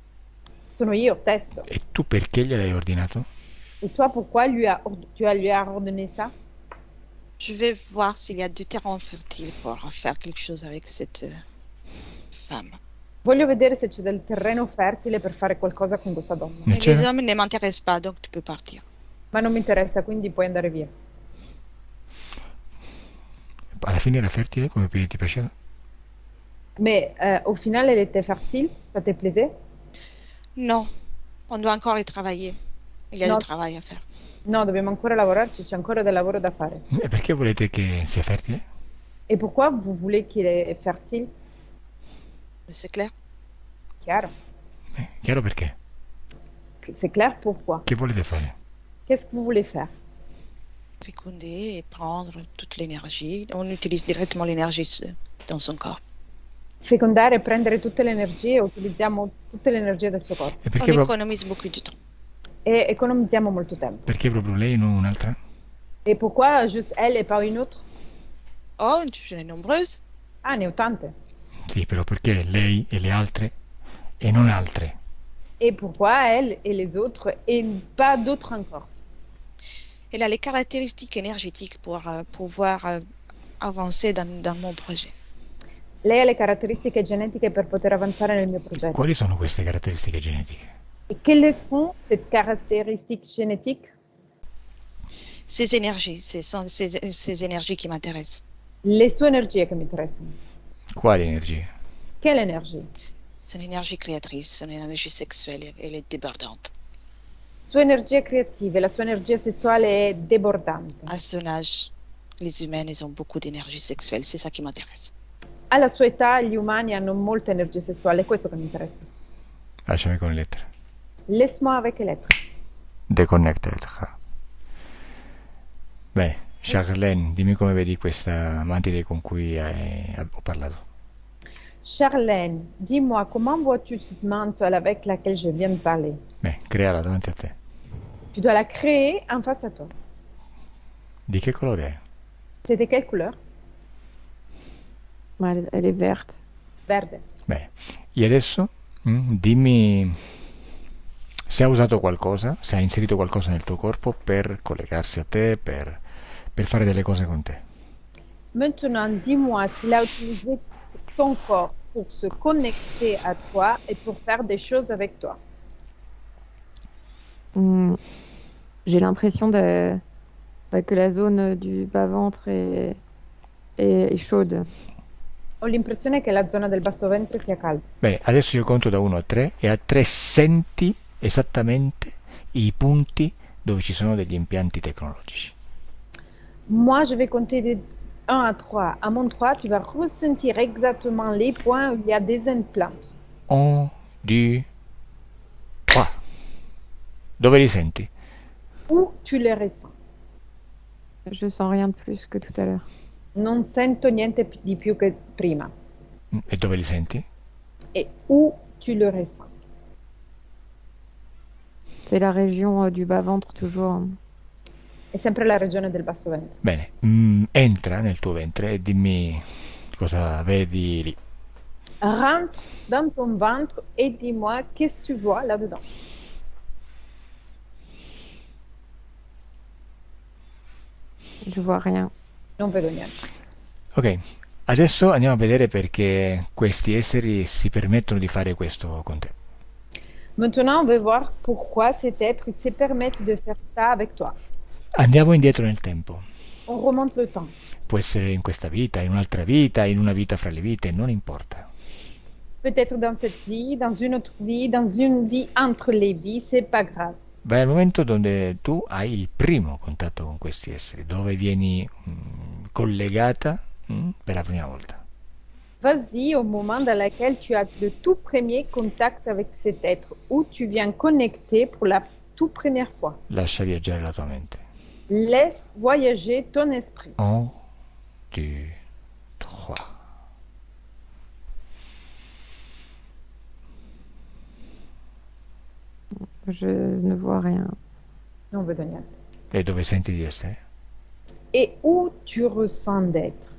Sono io, testo. E tu perché gliel'hai ordinato? Et toi, pourquoi lui as ordonné ça? Je vais voir s'il y a du terrain fertile pour faire quelque chose avec cette femme. Voglio vedere se c'è del terreno fertile per fare qualcosa con questa donna. Ne Mais c'è? les hommes ne m'intéressent pas, donc tu peux partir. Ma non mi interessa, quindi puoi andare via. Alla fine era fertile come ti piaceva? Mais au final, elle était fertile? Ça te plaisait? Non, on doit encore y travailler. Il y a Non. du travail à faire. No, dobbiamo ancora lavorarci, c'è ancora del lavoro da fare. E perché volete che sia fertile? Et pourquoi vous voulez qu'il est fertile? Mais c'est clair. Chiaro. Chiaro perché? C'est clair pourquoi. Che volete fare? Qu'est-ce que vous voulez faire? Féconder et prendre toute l'énergie. On utilise directement l'énergie dans son corps. Fecondare e prendere tutte le energie, utilizziamo tutte le energie del suo corpo E On perché, économise beaucoup de temps. e economizziamo molto tempo. perché proprio lei, non un'altra? Et pourquoi juste elle et pas une autre? Oh, je n'ai nombreuses. Ah, ne ho tante. Sì, però perché lei e le altre e non altre? Et pourquoi elle et les autres et pas d'autres encore? Elle a les caractéristiques énergétiques pour pouvoir avancer dans mon projet. Lei ha le caratteristiche genetiche per poter avanzare nel mio progetto. Quali sono queste caratteristiche genetiche? Et quelles sont ces caractéristiques génétiques? Ces énergies, ces énergies qui m'intéressent. Le sue energie che mi interessano. Quali energie? Quelle énergie? C'est une énergie créatrice, c'est une énergie sexuelle, elle est débordante. Sue energie creative, la sua energia sessuale è debordante. À son âge, les humains, ils ont beaucoup d'énergie sexuelle, c'est ça qui m'intéresse. Alla sua età gli umani hanno molta energia sessuale, è questo che mi interessa. Lasciami con le lettere. Laisse-moi avec les lettres. Deconnected. Beh, Charlène, dimmi come vedi questa mantide con cui ho parlato. Charlène, dis-moi, comment vois-tu cette mantle avec laquelle je viens de parler? Beh, creala davanti a te. Tu dois la créer en face à toi. Di che colore è? C'est de quelle couleur? Ouais, elle est verte. Verde. Beh, e adesso dimmi se ha usato qualcosa, se ha inserito qualcosa nel tuo corpo per collegarsi a te, per fare delle cose con te. Maintenant, dis-moi s'il a utilisé ton corps pour se connecter à toi et pour faire des choses avec toi. Hmm, J'ai l'impression que la zone du bas-ventre est chaude. Ho l'impressione che la zona del basso ventre sia calda. Bene, adesso io conto da 1 a 3 e a 3 senti esattamente i punti dove ci sono degli impianti tecnologici. Moi, je vais compter de 1 à 3. À mon 3, tu vas ressentir exactement les points où il y a des implants. 1, 2, 3. Dove li senti? Où tu les ressens. Je sens rien de plus que tout à l'heure. Non sento niente di più che prima. E dove li senti? Et où tu le ressens. C'est la région du bas-ventre toujours. È sempre la regione del basso ventre. Bene, entra nel tuo ventre e dimmi cosa vedi lì. Rentre dans ton ventre et dis-moi qu'est-ce que tu vois là-dedans. Je vois rien. Non vedo niente. Ok, adesso andiamo a vedere perché questi esseri si permettono di fare questo con te. Maintenant, on va voir pourquoi cet être se permet de faire ça avec toi. Andiamo indietro nel tempo. On remonte le temps. Può essere in questa vita, in un'altra vita, in una vita fra le vite, non importa. Peut-être dans cette vie, dans une autre vie, dans une vie entre les vies, c'est pas grave. Vai al momento dove tu hai il primo contatto con questi esseri, dove vieni collegata per la prima volta. Vas-y au moment dans lequel tu as le tout premier contact avec cet être, où tu viens connecter pour la toute première fois. Lascia viaggiare la tua mente. Laisse voyager ton esprit. 1, 2, 3. Je ne vois rien. Non vedo niente. E dove senti di essere? Et où tu ressens d'être.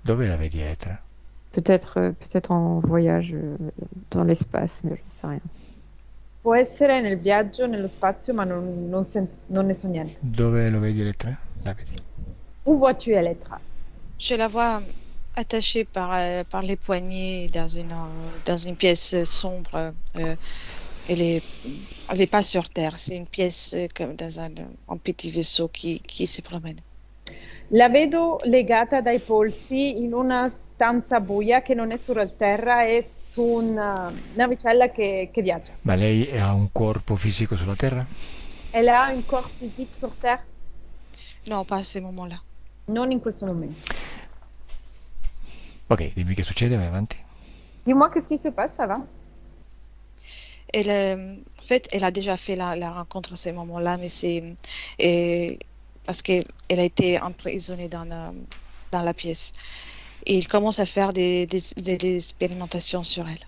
Dove la vedi Etra? Peut-être en voyage dans l'espace, mais je ne sais rien. Può essere nel viaggio, nello spazio, ma non ne so niente. Dove lo vedi Etra? La vedi. Où vois-tu Elettra? Je la vois attachée par les poignets dans une pièce sombre. Elle est pas sur terre, c'est une pièce comme dans un petit vaisseau qui se promène. La vedo legata dai polsi in una stanza buia che non è sulla terra, è su una navicella che viaggia. Ma lei ha un corpo fisico sulla Terra? Elle a un corps physique sur terre? Non, pas à ce moment-là. Non in questo momento. Ok, dimmi che succede, vai avanti. Dis-moi qu'est-ce qui se passe, avance. En fait, elle a déjà fait la rencontre à ce moment-là, mais parce qu'elle a été emprisonnée dans la pièce. Et il commence à faire des expérimentations sur elle.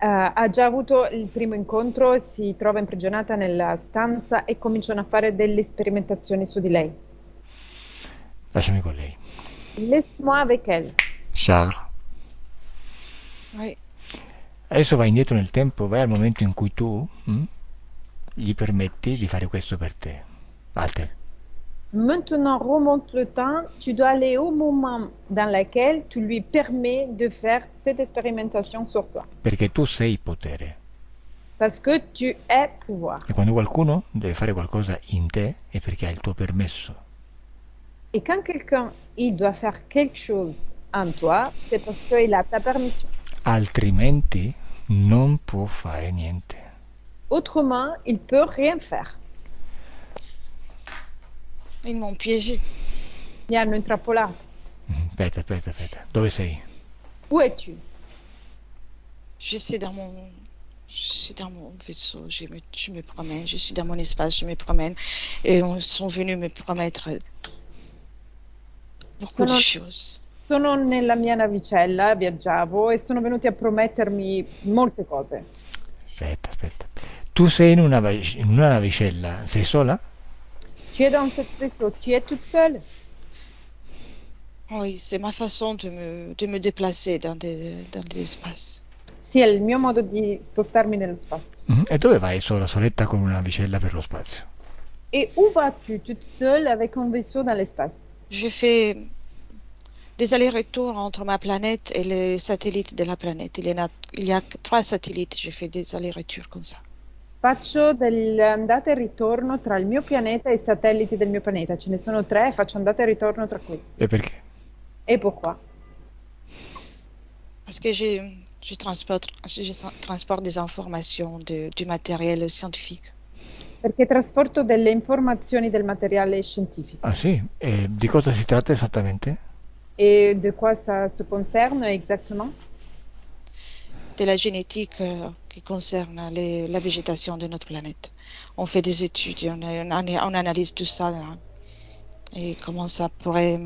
Ha già avuto il primo incontro, si trova imprigionata nella stanza e cominciano a fare delle sperimentazioni su di lei. Lasciami con lei. Laisse-moi avec elle. Charles. Oui. Adesso vai indietro nel tempo, vai al momento in cui tu gli permetti di fare questo per te. A te. Maintenant, remonte le temps, tu dois aller au moment dans lequel tu lui permets de faire cette expérimentation sur toi. Perché tu sei potere. Parce que tu es pouvoir. E quando qualcuno deve fare qualcosa in te è perché ha il tuo permesso. Et quand quelqu'un il doit faire quelque chose en toi, c'est parce qu'il a ta permission. Altrimenti non può fare niente. Autrement, il peut rien faire. Ils m'ont piégé. Mi hanno intrappolato. Aspetta. Dove sei? Où es-tu? Je suis dans mon vaisseau, je me promène, je suis dans mon espace, je me promène. Et ils sont venus me promettre beaucoup de choses. Sono nella mia navicella, viaggiavo e sono venuti a promettermi molte cose. Aspetta. Tu sei in una navicella, sei sola? Tu es dans cette vaisseau, tu es toute seule? Oui, c'est ma façon de me déplacer dans des espaces. Sì, è il mio modo di spostarmi nello spazio. E dove vai sola, soletta con una navicella per lo spazio? Et où vas-tu toute seule avec un vaisseau dans l'espace? Je fais des allers-retours entre ma planète et les satellites de la planète. Il y a 3 satellites, je fais des allers-retours comme ça. Faccio delle andate e ritorno tra il mio pianeta e i satelliti del mio pianeta. Ce ne sono 3 e faccio andate e ritorno tra questi. E perché? E pourquoi? Parce que je transporte des informations, du matériel scientifique. Perché trasporto delle informazioni del materiale scientifico. Ah sì? E di cosa si tratta esattamente? Et de quoi ça se concerne exactement? De la génétique qui concerne la végétation de notre planète. On fait des études, on analyse tout ça et comment ça pourrait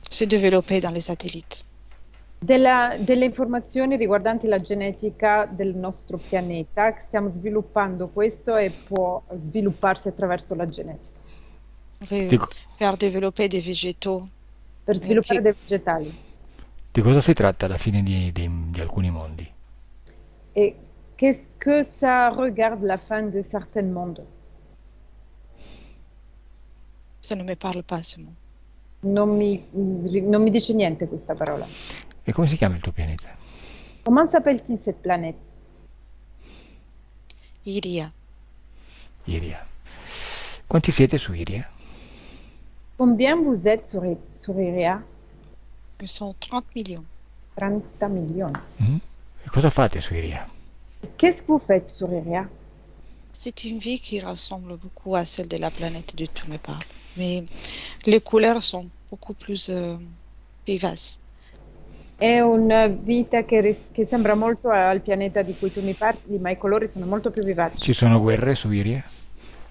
se développer dans les satellites. Delle informazioni riguardanti la genetica del nostro pianeta. Stiamo sviluppando questo e può svilupparsi attraverso la genetica. On veut Di, co- faire développer des végétaux Per sviluppare che dei vegetali. di cosa si tratta alla fine di alcuni mondi? Et qu'est-ce que ça regarde la fin de certains mondes? ça ne me parle pas ce mot. Non mi dice niente questa parola. E come si chiama il tuo pianeta? Comment s'appelle-t-il cette planète? Iria, Iria. Quanti siete su Iria? Combien vous êtes sur Iria? ils sont 30 millions. 30 milioni. Mm? E cosa fate su Iria? Qu'est-ce que vous faites sur Iria? C'est une vie qui ressemble beaucoup à celle de la planète de tout me parle. Mais les couleurs sont beaucoup plus vivaces. È una vita che sembra molto al pianeta di cui tu mi parli, ma i colori sono molto più vivaci. Ci sono guerre su Iria?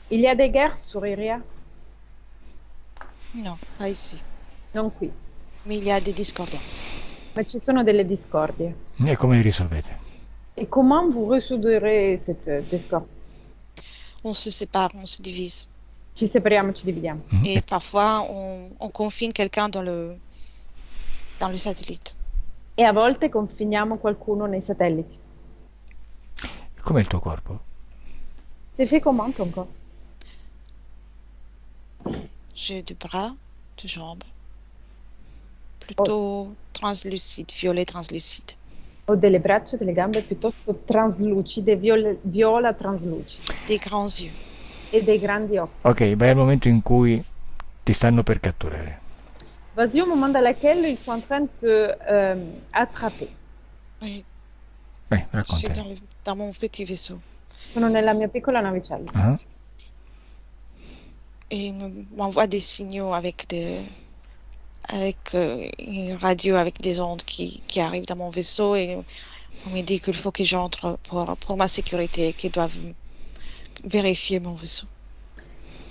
Il y a des guerres sur Iria? Non, pas ici. Non qui, Mais il y a des discordances. ma ci sono delle discordie. E come le risolvete? Et comment vous résoudrez cette discorde? On se sépare, on se divise. Ci separiamo, ci dividiamo. Mm? Et parfois, on confine quelqu'un dans le satellite. E a volte confiniamo qualcuno nei satelliti. E com'è il tuo corpo? C'est fait comment ton corps? J'ai des bras, des jambes. Plutôt translucides, violet translucide. Ho delle braccia, delle gambe piuttosto traslucide, viola translucide Des grands yeux. e dei grandi occhi. Ok, vai al momento in cui ti stanno per catturare. Vas-y au moment dans lequel ils sont en train de attraper. Oui, Vai, je suis racconta. dans mon petit vaisseau. Sono nella mia piccola navicella. Ah, Et il m'envoie des signaux avec une radio avec des ondes qui arrivent dans mon vaisseau et on me dit qu'il faut que j'entre pour ma sécurité et qu'ils doivent vérifier mon vaisseau.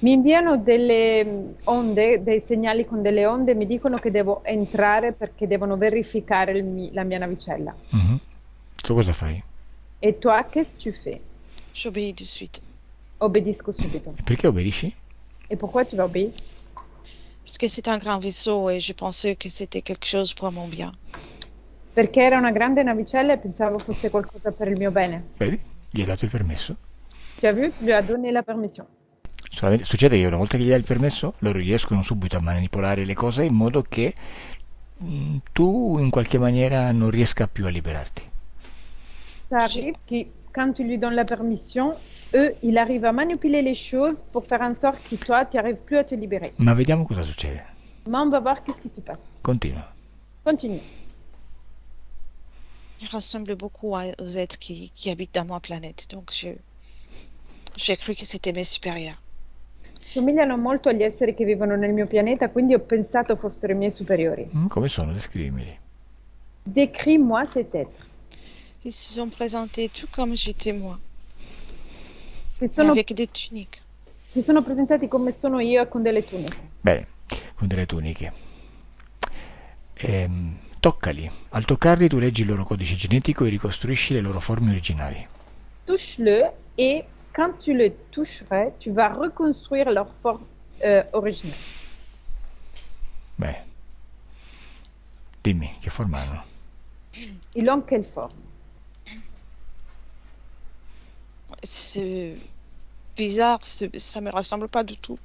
Mi inviano delle onde, dei segnali con delle onde, mi dicono che devo entrare perché devono verificare la mia navicella. mhm. Tu cosa fai? E toi, qu'est-ce que tu fais? J'obéis de suite. Obbedisco subito. E perché obbedisci? E pourquoi tu vas obéir? Parce que c'est un grand vaisseau et je pensais que c'était quelque chose pour mon bien. Perché era una grande navicella e pensavo fosse qualcosa per il mio bene. Vedi? Gli hai dato il permesso. Tu as vu? Lui a donné la permission. Succede che una volta che gli dai il permesso, loro riescono subito a manipolare le cose in modo che tu in qualche maniera non riesca più a liberarti. Ça arrive que quand tu lui donnes la permission, eux, ils arrivent à manipuler les choses pour faire en sorte que toi, tu n'arrives plus à te libérer. Ma vediamo cosa succede. Mais on va voir qu'est-ce qui se passe. Continua. Continue. Il ressemble beaucoup aux êtres qui habitent dans ma planète. Donc j'ai cru que c'était mes supérieurs. Somigliano molto agli esseri che vivono nel mio pianeta, quindi ho pensato fossero i miei superiori. Come sono? Descrivimeli. Décris-moi cet être. Ils se sont présentés tout comme j'étais moi, Si sono, avec des tuniques. si sono presentati come sono io e con delle tuniche. Bene, con delle tuniche. Toccali. Al toccarli tu leggi il loro codice genetico e ricostruisci le loro forme originali. Touche-le et quand tu le toucherais, tu vas reconstruire leur forme originale. Bene. Dimmi, che forma hanno? Ils ont quelle forme? bizarre, ça me ressemble pas du tout.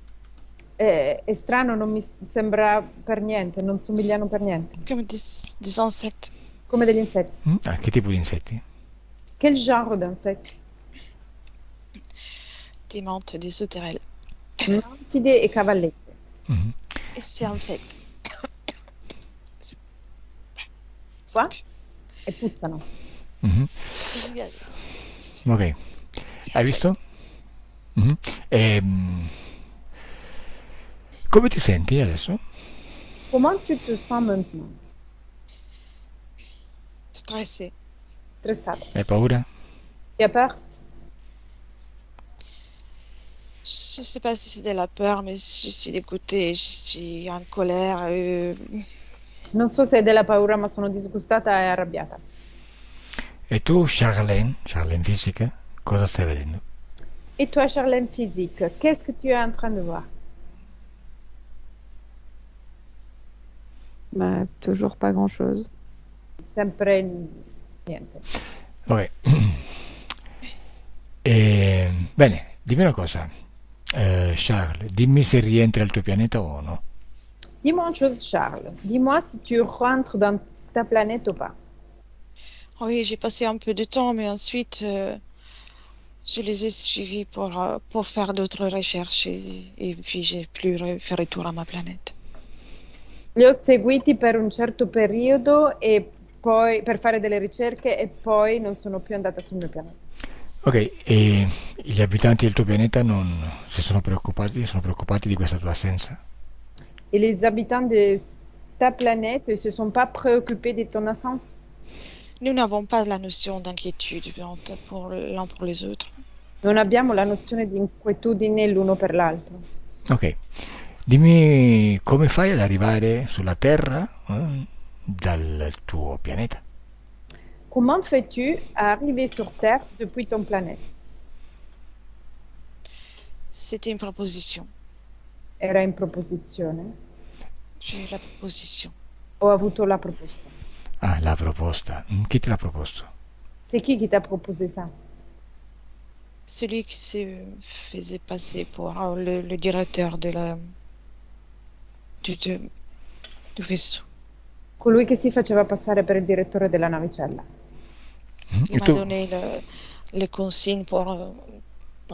È strano, non mi sembra per niente, non somigliano per niente, Comme des insectes. come degli insetti. Ah, che tipo di insetti? Quel genre d'insetti? Des menthes, des sauterelles. Mantide e cavallette. Mhm. Et c'est infect. Qua? E puzzano. Mhm. Ok, hai visto? Mhm. Come ti senti adesso? Comment tu te sens maintenant? Stressé. Stressato. Hai paura? Tu as peur? Je sais pas si c'est de la peur, mais je suis dégoûtée, je suis en colère. Non so se è della paura, ma sono disgustata e arrabbiata. E tu, Charlène fisica, cosa stai vedendo? Et toi, Charlène Physique, qu'est-ce que tu es en train de voir? Bah, toujours pas grand-chose. Sempre niente. Ok. Bene, dimmi una cosa. Charles, dimmi se rientri al tuo pianeta o no. Dis-moi une chose, Charles. Dis-moi si tu rentres dans ta planète ou pas. Oui, j'ai passé un peu de temps, mais ensuite, je les ai suivis pour faire d'autres recherches et puis j'ai plus fait retour à ma planète. Li ho seguiti per un certo periodo e poi per fare delle ricerche e poi non sono più andata sul mio pianeta. Ok, e gli abitanti del tuo pianeta non si sono preoccupati di questa tua assenza? Et les habitants de ta planète ne se sont pas préoccupés de ton absence? Nous n'avons pas la notion d'inquiétude pour l'un pour les autres. Non abbiamo la nozione di inquietudine l'uno per l'altro. Ok, dimmi come fai ad arrivare sulla Terra dal tuo pianeta? Comment fais-tu à arriver sur Terre depuis ton planète? C'était une proposition. Era in proposizione. J'ai eu la proposition. Ho avuto la proposta. Ah, la proposta. Chi te l'ha proposto? C'est qui t'a proposé ça? Celui qui se faisait passer pour le directeur du vaisseau. Colui che si faceva passare per il direttore della navicella. Il m'a donné les consignes pour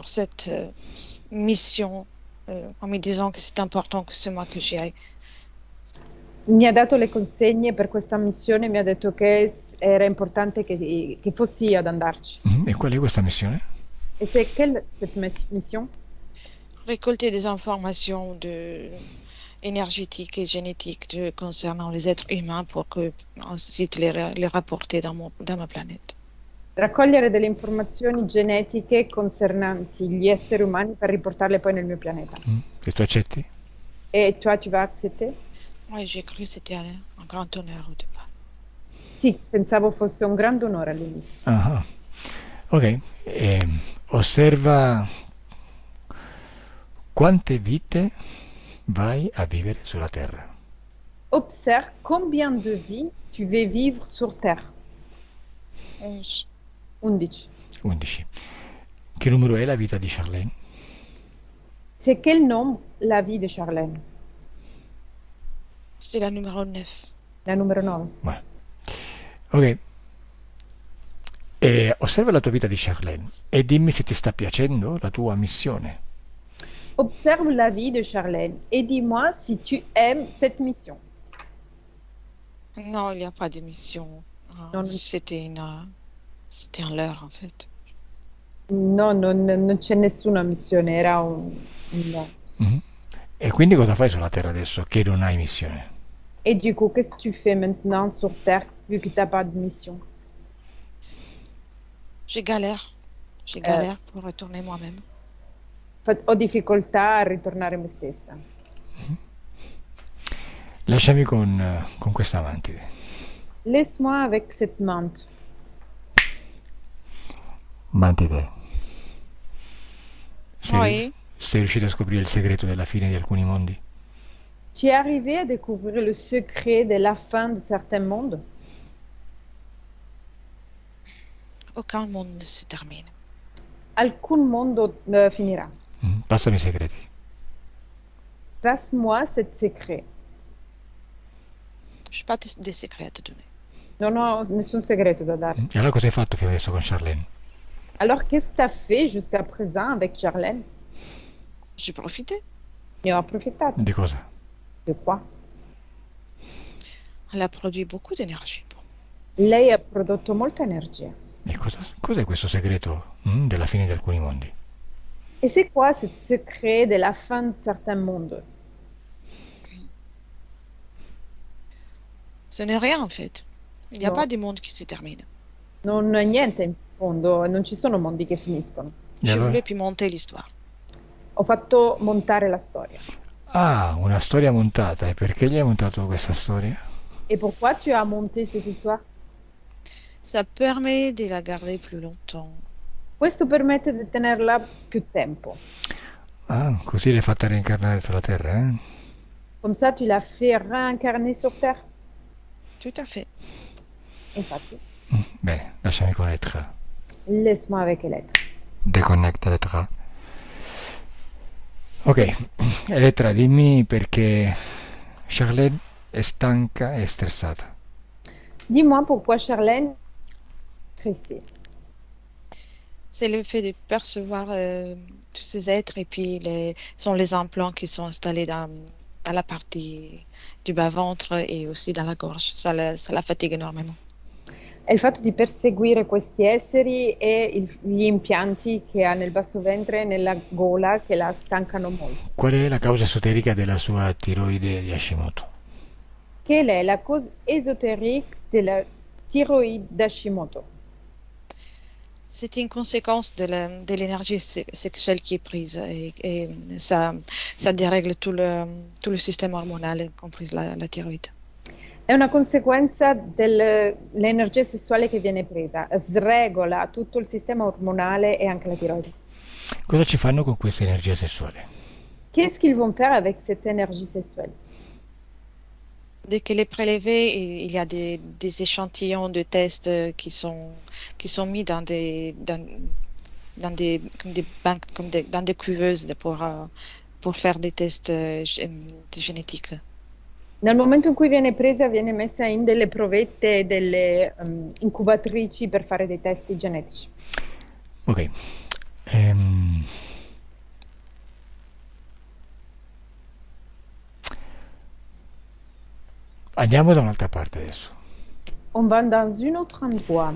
cette mission en me disant que c'est important que c'est moi que j'y aille. Mi ha dato le consegne per questa missione e mi ha detto che era importante che fossi io ad andarci. E qual è questa missione? E c'est quelle cette mission? Récolter des informations énergétiques et génétiques concernant les êtres humains pour que ensuite les rapporter dans ma planète. Raccogliere delle informazioni genetiche concernanti gli esseri umani per riportarle poi nel mio pianeta. E tu accetti? Et toi, tu vas accepter? Oui, j'ai cru que c'était un grand honneur au départ. Sì, pensavo fosse un grande onore all'inizio. Ah, ok. Osserva quante vite vai a vivere sulla Terra. Observe combien de vies tu veux vivre sur Terre. 11. 11. 11. Che numero è la vita di Charlène? C'est quel nombre la vie de Charlène? C'est la numéro 9. La numero 9. Bueno. Ok. Osserva la tua vita di Charlène e dimmi se ti sta piacendo la tua missione. Observe la vie de Charlène et dis-moi si tu aimes cette mission. Non, il n'y a pas de mission. Non. C'était un leurre, en fait. No, non c'è nessuna missione, era un... Mm-hmm. E quindi cosa fai sulla Terra adesso che non hai missione? Et du coup, qu'est-ce que tu fais maintenant sur Terre vu que tu n'as pas de mission? Je galère. Je galère pour retourner moi-même. Ho difficoltà a ritornare me stessa. Lasciami con questa mantide. Laisse-moi avec cette mante. Mantide. Oui. Sei riuscito a scoprire il segreto della fine di alcuni mondi? Tu es arrivé à découvrir le secret de la fin de certains mondes? Aucun monde ne se termine. alcun mondo finirà. Passami i segreti. Passe-moi cet secret. Je n'ai pas des secrets à te donner. Non ho nessun segreto da dare. E allora cosa hai fatto fino adesso con Charlène? Alors, qu'est-ce que tu as fait jusqu'à présent avec Charlène? J'ai profité. Ne ho approfittato. Di cosa? De quoi? Elle a produit beaucoup d'énergie. Lei ha prodotto molta energia. E cos'è questo segreto della fine di alcuni mondi? Et c'est quoi ce secret de la fin de certains mondes? Ce n'est rien en fait. Il n'y a No. pas de monde qui se termine. Non è niente in fondo, non ci sono mondi che finiscono. E Je allora? voulais pimenter l'histoire. Ho fatto montare la storia. Ah, una storia montata. E perché gli hai montato questa storia? Et pourquoi tu as monté cette histoire? Ça permet de la garder plus longtemps. Questo permette di tenerla più tempo. Ah, così l'hai fatta reincarnare sulla Terra, eh? Comme ça, tu l'as fait réincarner sur Terre. Tout à fait. Infatti, Bene, lasciami con Etra. laisse-moi avec Elettra. Deconnecta Elettra. Ok, Elettra, dimmi perché Charlène è stanca e stressata. Dis-moi pourquoi Charlène est stressée. C'est le fait de percevoir tous ces êtres et puis sont les implants qui sont installés dans la partie du bas-ventre et aussi dans la gorge. Ça la fatigue énormément. È il fatto di perseguire questi esseri e gli impianti che ha nel basso ventre e nella gola che la stancano molto. Qual è la causa esoterica della sua tiroide di Hashimoto? Quelle est la cause ésotérique de la thyroïde d'Hashimoto? C'est une conséquence de l'énergie sexuelle qui est prise et ça dérègle tout le système hormonal, compris la thyroïde. È una conseguenza dell'energia sessuale che viene presa, sregola tutto il sistema ormonale e anche la tiroide. Cosa ci fanno con questa energia sessuale? Qu'est-ce qu'ils vont faire avec cette énergie sexuelle? Dès qu'elle est prélevée, il y a des échantillons de tests qui sont mis dans des banques, dans des cuveuses pour faire des tests génétiques. Nel momento in cui viene presa viene messa in delle provette, delle incubatrici per fare dei test genetici. Ok. Andiamo da un'altra parte adesso. On va dans un autre endroit.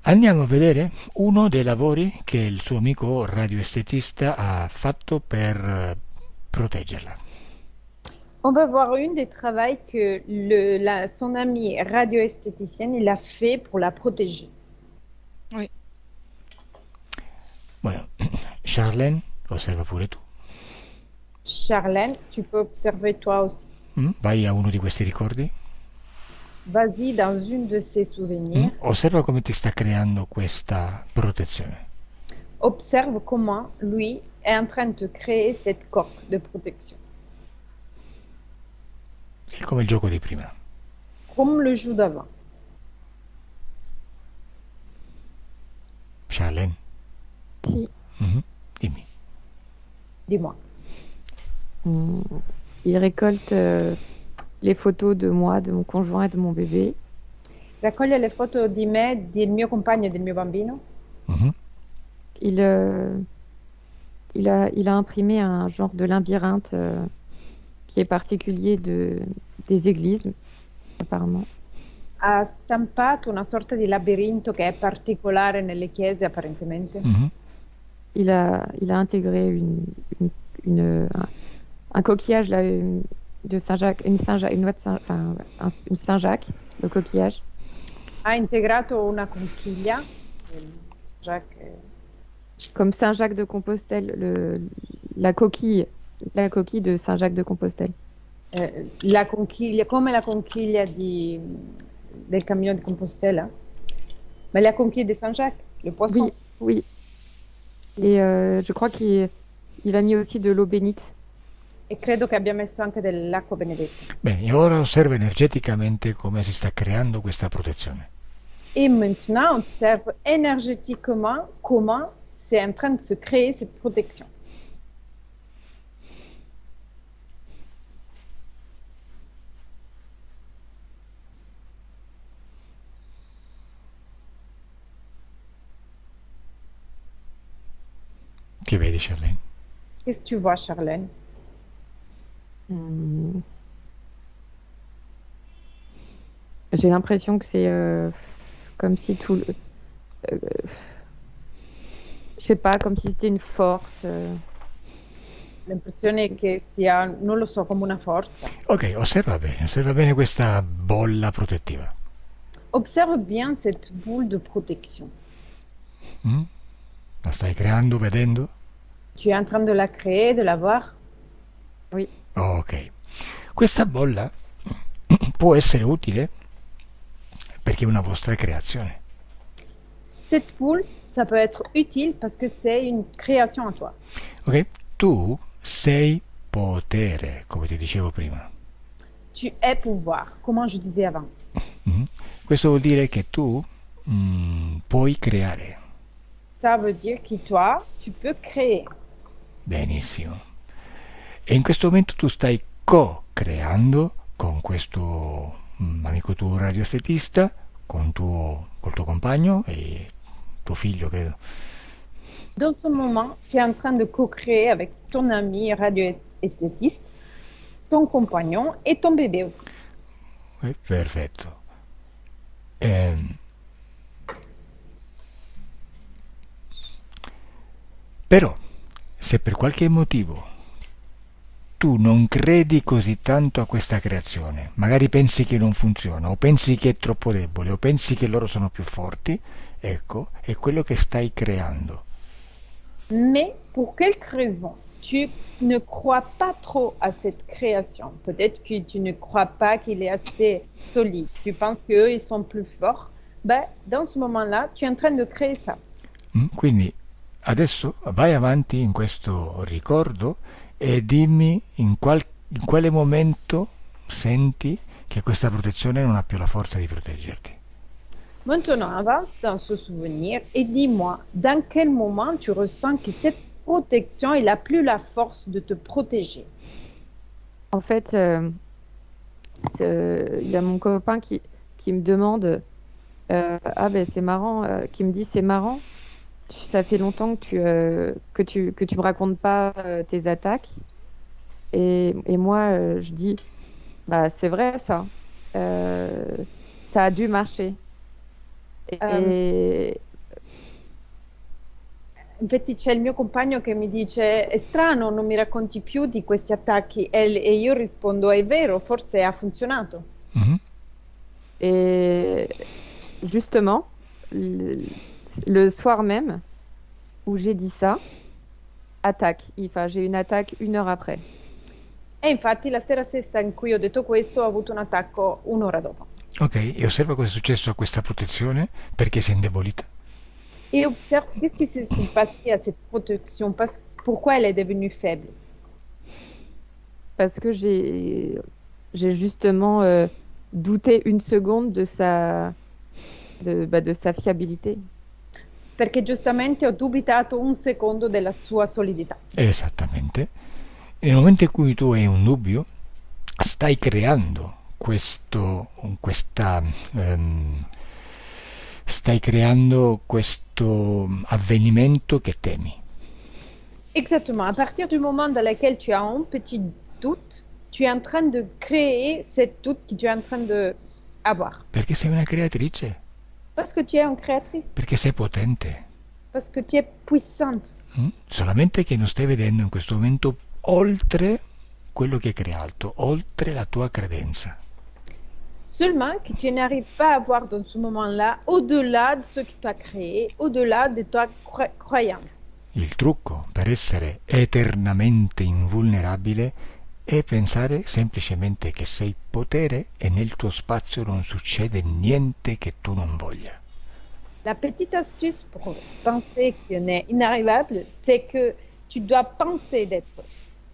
Andiamo a vedere uno dei lavori che il suo amico radioestetista ha fatto per proteggerla. On va voir une des travaux que son amie radioesthéticienne il a fait pour la protéger. Oui. Bueno, Charlène, osserva pure tu. Charlène, tu peux observer toi aussi. Vai a uno di questi ricordi. Vas-y dans une de ses souvenirs. Osserva come ti sta creando questa protezione. Observe comment lui est en train de créer cette coque de protection. È come il gioco di prima. Comme le jeu d'avant. Charlène. Sì. Dimmi. Dis-moi. Il récolte les photos de moi, de mon conjoint et de mon bébé. Raccoglie le foto di me, del mio compagno e del mio bambino. Il a imprimé un genre de labyrinthe qui est particulier des églises, apparemment. Ha stampato una sorta di labirinto che è particolare nelle chiese apparentemente. Il a intégré un coquillage là, de Saint-Jacques, une noix de une Saint-Jacques, le coquillage. Ha integrato una conchiglia. Comme Saint-Jacques de Compostelle, la coquille de Saint-Jacques de Compostelle. La conchiglia, come la conchiglia del cammino di Compostela. Mais la conchiglia di Saint-Jacques, le poisson. Oui. Et je crois qu'il a mis aussi de l'eau bénite. E credo che abbia messo anche dell'acqua benedetta. Bene, e ora osserva energeticamente come si sta creando questa protezione. Et maintenant, on observe énergétiquement comment c'est en train de se créer cette protection. Che vedi, Charlene? Qu'est-ce que tu vois, Charlène? Hmm. J'ai l'impression que c'est comme si tout le... euh, je sais pas, comme si c'était une force. L'impressione è che sia, non lo so, come una forza. Ok, osserva bene questa bolla protettiva. Observe bien cette boule de protection. Mm? La stai creando, vedendo? Tu es en train de la créer, de la voir? Oui. Ok. Questa bolla può essere utile perché è una vostra creazione. Cette boule, ça peut être utile parce que c'est une création à toi. Ok? Tu sei potere, come ti dicevo prima. Tu es pouvoir, comme je disais avant. Mm? Questo vuol dire che tu puoi creare. Ça veut dire que toi, tu peux créer. Benissimo. E in questo momento tu stai co-creando con questo amico tuo radioestetista, col tuo compagno e tuo figlio, credo. Dans ce moment, tu es en train de co-créer avec ton ami radio-esthétiste, ton compagnon et ton bébé aussi. Perfetto. Però, se per qualche motivo tu non credi così tanto a questa creazione, magari pensi che non funziona, o pensi che è troppo debole, o pensi che loro sono più forti, ecco, è quello che stai creando. Mais pour quelque raison, tu ne crois pas trop à cette création. Peut-être que tu ne crois pas qu'il est assez solide. Tu penses qu'eux, ils sont plus forts. Ben, dans ce moment-là, tu es en train de créer ça. Quindi adesso vai avanti in questo ricordo e dimmi in quale momento senti che questa protezione non ha più la forza di proteggerti. Maintenant, avance dans ce souvenir et dis-moi, dans quel moment tu ressens que cette protection, il n'a plus la force de te protéger? En fait, il y a mon copain qui me demande, ah ben c'est marrant, qui me dit c'est marrant, ça fait longtemps que tu me racontes pas tes attaques. Et moi, je dis, bah c'est vrai ça, ça a dû marcher. E Infatti c'è il mio compagno che mi dice, è strano, non mi racconti più di questi attacchi. E io rispondo, è vero, forse ha funzionato. Mhm. Et justement, le soir même où j'ai dit ça, attaque. Enfin, j'ai une attaque 1 heure après. E infatti la sera stessa in cui ho detto questo ho avuto un attacco 1 ora dopo. Ok, e osserva cosa è successo a questa protezione, perché si è indebolita. Et observe qu'est-ce qui s'est passé à cette protection, pourquoi elle est devenue faible. Parce que j'ai justement douté 1 seconde de sa fiabilité. Perché giustamente ho dubitato 1 secondo della sua solidità. Esattamente. Nel momento in cui tu hai un dubbio, stai creando stai creando questo avvenimento che temi. Exactement. À partir du moment dans lequel tu as un petit doute, tu es en train de créer cette doute que tu es en train de avoir. Perché sei una creatrice, Parce que tu es une créatrice, perché sei potente. parce que tu es puissante. Solamente che non stai vedendo in questo momento oltre quello che hai creato, oltre la tua credenza. Seulement que tu n'arrives pas à voir dans ce moment-là au-delà de ce que tu as créé, au-delà de ta croyance. Il trucco per essere eternamente invulnerabile è pensare semplicemente che sei potere e nel tuo spazio non succede niente che tu non voglia. La petite astuce pour penser qu'on est inarrivable, c'est que tu dois penser d'être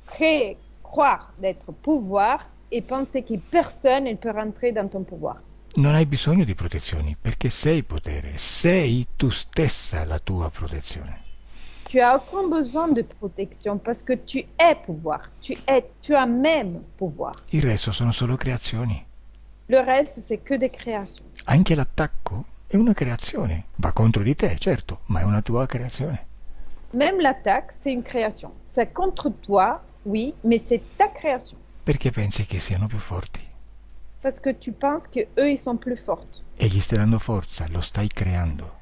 créé, croire d'être pouvoir et penser que personne ne peut rentrer dans ton pouvoir. Non hai bisogno di protezioni perché sei potere, sei tu stessa la tua protezione. tu as aucun besoin de protection parce que tu es pouvoir. Tu as même pouvoir. Il resto sono solo creazioni. Le reste, c'est que des créations. Anche l'attacco è una creazione. Va contro di te, certo, ma è una tua creazione. Même l'attaque, c'est une création. C'est contre toi, oui, mais c'est ta création. Perché pensi che siano più forti? Parce que tu penses que eux ils sont plus forts. E gli stai dando forza, lo stai creando.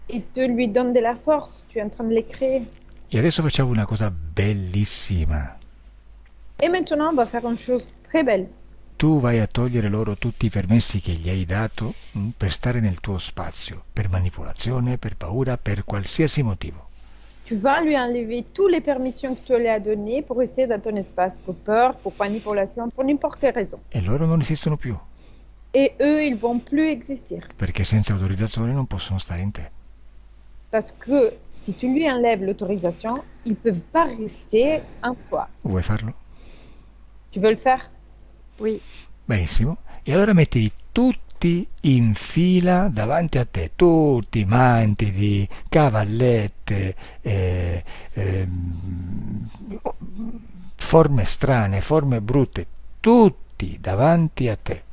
Et tu lui donnes de la force, tu es en train de les créer. E adesso facciamo una cosa bellissima. Et maintenant, on va faire une chose très belle. Tu vai a togliere loro tutti i permessi che gli hai dato per stare nel tuo spazio, per manipolazione, per paura, per qualsiasi motivo. Tu vas lui enlever toutes les permissions que tu lui as données pour rester dans ton espace, pour peur, pour manipulation, pour n'importe quelle raison. E loro non esistono più, Et eux, ils vont plus exister. perché senza autorizzazione non possono stare in te. Parce que si tu lui enlèves l'autorisation, ils ne peuvent pas rester en toi. Vuoi farlo? Tu veux le faire? Oui. Benissimo. E allora mettili tutti in fila davanti a te, tutti mantidi, cavallette, forme strane, forme brutte, tutti davanti a te.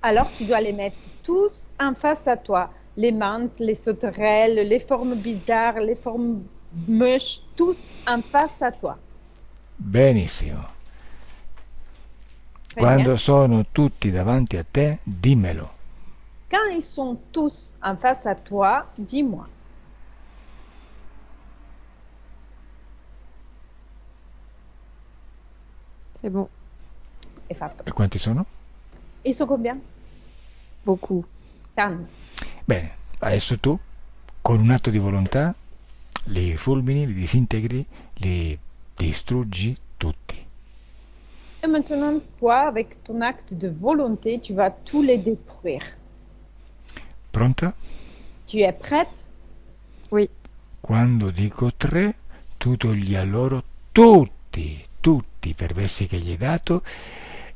Alors tu dois les mettre tous en face à toi. Les mantes, les sauterelles, les formes bizarres, les formes moches, tous en face à toi. Benissimo. Très bien. Quando sono tutti davanti a te, dimmelo. Quand ils sont tous en face à toi, dis-moi. C'est bon. È fatto. E quanti sono? Ils sont combien? Beaucoup. Tanti. Bene, adesso tu, con un atto di volontà, li fulmini, li disintegri, li distruggi tutti. Et maintenant, toi, avec ton acte de volonté, tu vas tous les détruire. Pronta? Tu es prête? Oui. Quando dico 3, tu togli a loro tutti i permessi che gli hai dato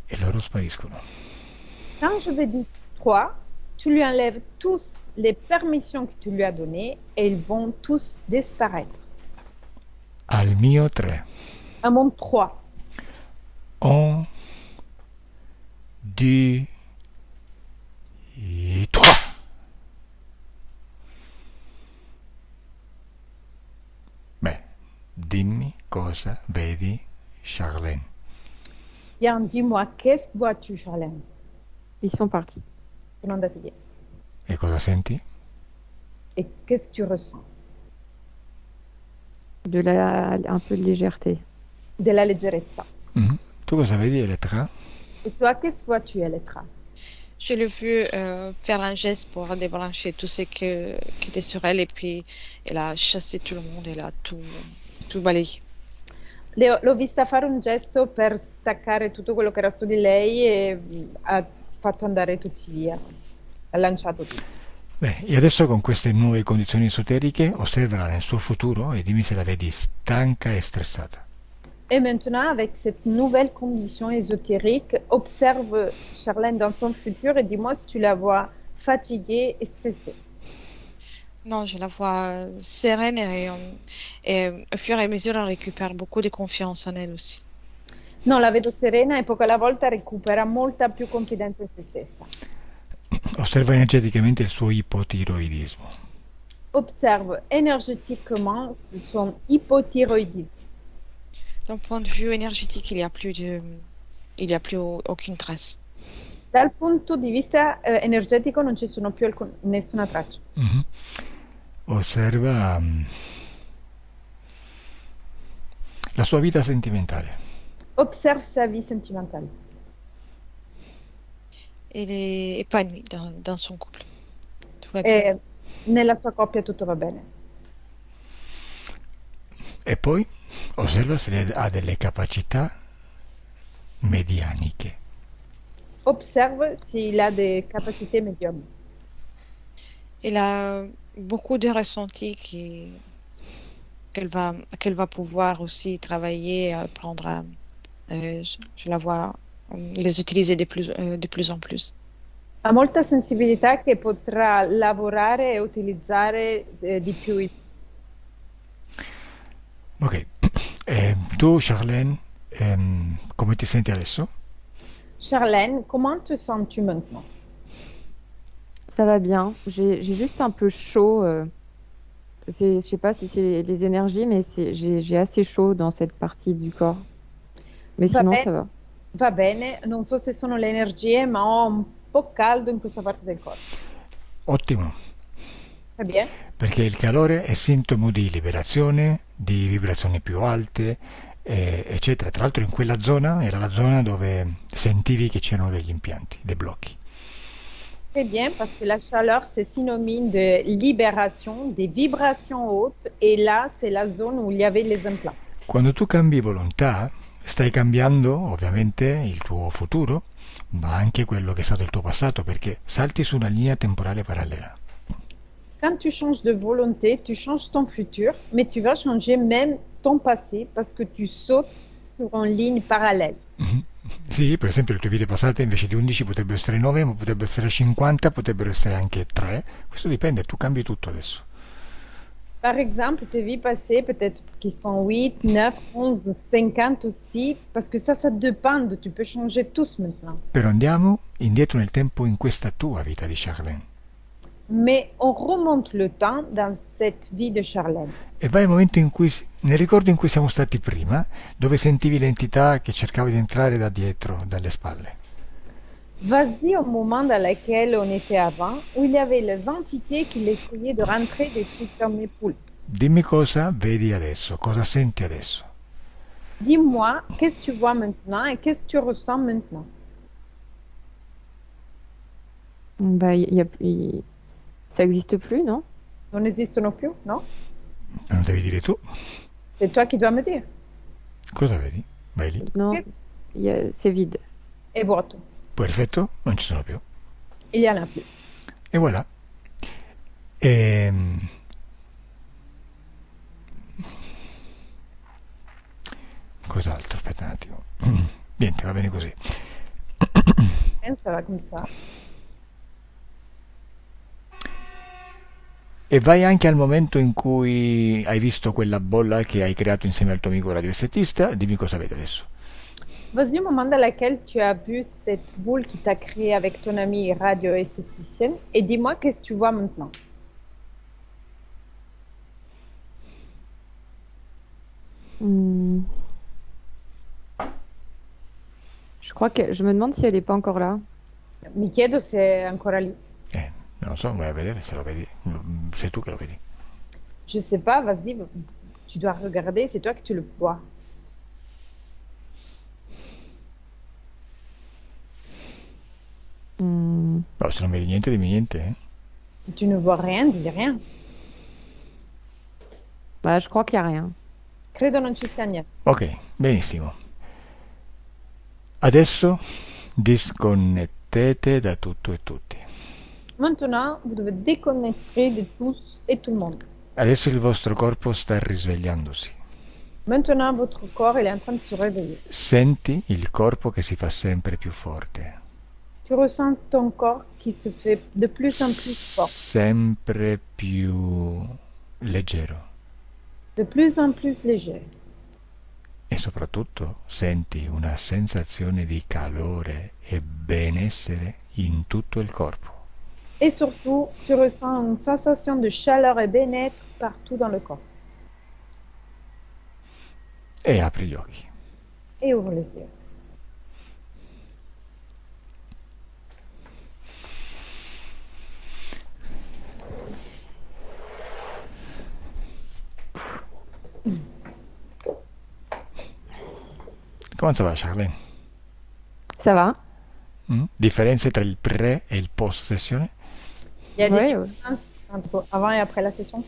e loro spariscono. Quand je vais dire 3, tu lui enlèves tous les permissions que tu lui as données et ils vont tous disparaître. Al mio 3. À mon 3. 1, 2, 3. Beh, dimmi cosa vedi, Charlène. Bien, dis-moi, qu'est-ce que vois-tu, Charlène? Ils sont partis. Demande à Fille. E cosa senti? Et qu'est-ce que tu ressens? Un peu de légèreté. De la légèreté. Mhm. Tu cosa vedi, Elettra? Et toi, qu'est-ce que vois-tu, Elettra? Je l'ai vu faire un geste pour débrancher tout ce qui était sur elle et puis elle a chassé tout le monde, elle a tout balayé. L'ho vista fare un gesto per staccare tutto quello che era su di lei e ha fatto andare tutti via. Ha lanciato tutti. Bene, e adesso con queste nuove condizioni esoteriche osservala nel suo futuro e dimmi se la vedi stanca e stressata. Et maintenant, avec cette nouvelle condition ésotérique, observe Charlène dans son futur et dis-moi si tu la vois fatiguée et stressée. Non, je la vois sereine et au fur et à mesure elle récupère beaucoup de confiance en elle aussi. No, la vedo serena e poco alla volta recupera molta più confidenza in se stessa. Osserva energeticamente il suo ipotiroidismo. Observe énergétiquement son hypothyroïdisme. D'un point de vue énergétique, il y a plus aucune trace. Dal punto di vista energetico non ci sono più nessuna traccia. Mhm. Osserva la sua vita sentimentale. Observe sa vie sentimentale. Elle est épanouie dans son couple. Tout va bien. E nella sua coppia tutto va bene. E poi osserva se ha delle capacità medianiche. Observe s'il a des capacités médium. Elle a beaucoup de ressentis qu'elle va pouvoir aussi travailler, apprendre à, je la vois les utiliser de plus en plus. Ha molta sensibilità che potrà lavorare e utilizzare di più. Ok. Tu, Charlène, come ti senti adesso? Charlène, comment te sens-tu maintenant? Ça va bien. J'ai juste un peu chaud. Je sais pas si c'est les énergies, mais j'ai assez chaud dans cette partie du corps. Mais Va sinon, bene, ça va. va bene, non so se sono le energie, ma ho un po' caldo in questa parte del corpo. Ottimo, Va bene? perché il calore è sintomo di liberazione, di vibrazioni più alte, eccetera. Tra l'altro in quella zona era la zona dove sentivi che c'erano degli impianti, dei blocchi. Très bien, parce que la chaleur, c'est synonyme de libération, des vibrations hautes, et là, c'est la zone où il y avait les implants. Quando tu cambi volontà, stai cambiando ovviamente il tuo futuro, ma anche quello che è stato il tuo passato, perché salti su una linea temporale parallela. Quand tu changes de volonté, tu changes ton futur, mais tu vas changer même ton passé parce que tu sautes sur une ligne parallèle. Mhm. Sì, per esempio le tue vite passate invece di 11 potrebbero essere 9, ma potrebbero essere 50, potrebbero essere anche 3. Questo dipende, tu cambi tutto adesso. Par exemple, tes vies passées, peut-être qu'ils sont 8, 9, 11, 50 aussi, parce que ça dépend, tu peux changer tous maintenant. Però andiamo indietro nel tempo in questa tua vita di Charlene Mais on remonte le temps dans cette vie de Charlène. e vai al momento in cui, nel ricordo in cui siamo stati prima, dove sentivi l'entità che cercava di entrare da dietro, dalle spalle. Vas-y au moment dans lequel on était avant, où il y avait les entités qui essayaient de rentrer des trucs comme les poules. Dimmi cosa vedi adesso, cosa senti adesso. Dis-moi, qu'est-ce que tu vois maintenant et qu'est-ce que tu ressens maintenant? Bah, ça existe plus, non? Non esistono più, no? Non devi dire tu, C'est toi qui dois me dire. cosa vedi? Vai lì. Non, Ok. c'est vide. È vuoto. Perfetto, non ci sono più. Il y en a plus. E voilà. E... Cos'altro? Aspetta un attimo. Niente, va bene così. Ça va comme ça. E vai anche al momento in cui hai visto quella bolla che hai creato insieme al tuo amico radioestetista. Dimmi cosa vedi adesso. Vas-y au moment dans lequel tu as vu cette boule qui t'a créé avec ton ami radio-esthéticienne et dis-moi qu'est-ce que tu vois maintenant. Hmm. Je crois que je me demande si elle est pas encore là. Mi chiedo se è ancora lì. Non lo so, vai a vedere se lo vedi. Sei tu che lo vedi. Je sais pas, vas-y, tu dois regarder, c'est toi que tu le vois. Hmm. No, se non vedi niente, dimmi niente. Si tu ne vois rien, dis rien. Bah, je crois qu'il y a rien. Credo non ci sia niente. Ok, benissimo. Adesso disconnettete da tutto e tutti. Maintenant, vous devez déconnecter de tous et tout le monde. Adesso il vostro corpo sta risvegliandosi. Maintenant, votre corps il est en train de se réveiller. Senti il corpo che si fa sempre più forte. Tu ressens ton corps qui se fait de plus en plus fort, Sempre più leggero. de plus en plus léger. E soprattutto senti una sensazione di calore e benessere in tutto il corpo. Et surtout, tu ressens une sensation de chaleur et bien-être partout dans le corps. E apri gli occhi. Et ouvre les yeux. Come va, Charlene? Ça va? Differenze tra il pre e il post sessione? Il y a des Ouais, ouais. différences entre avant et après la session.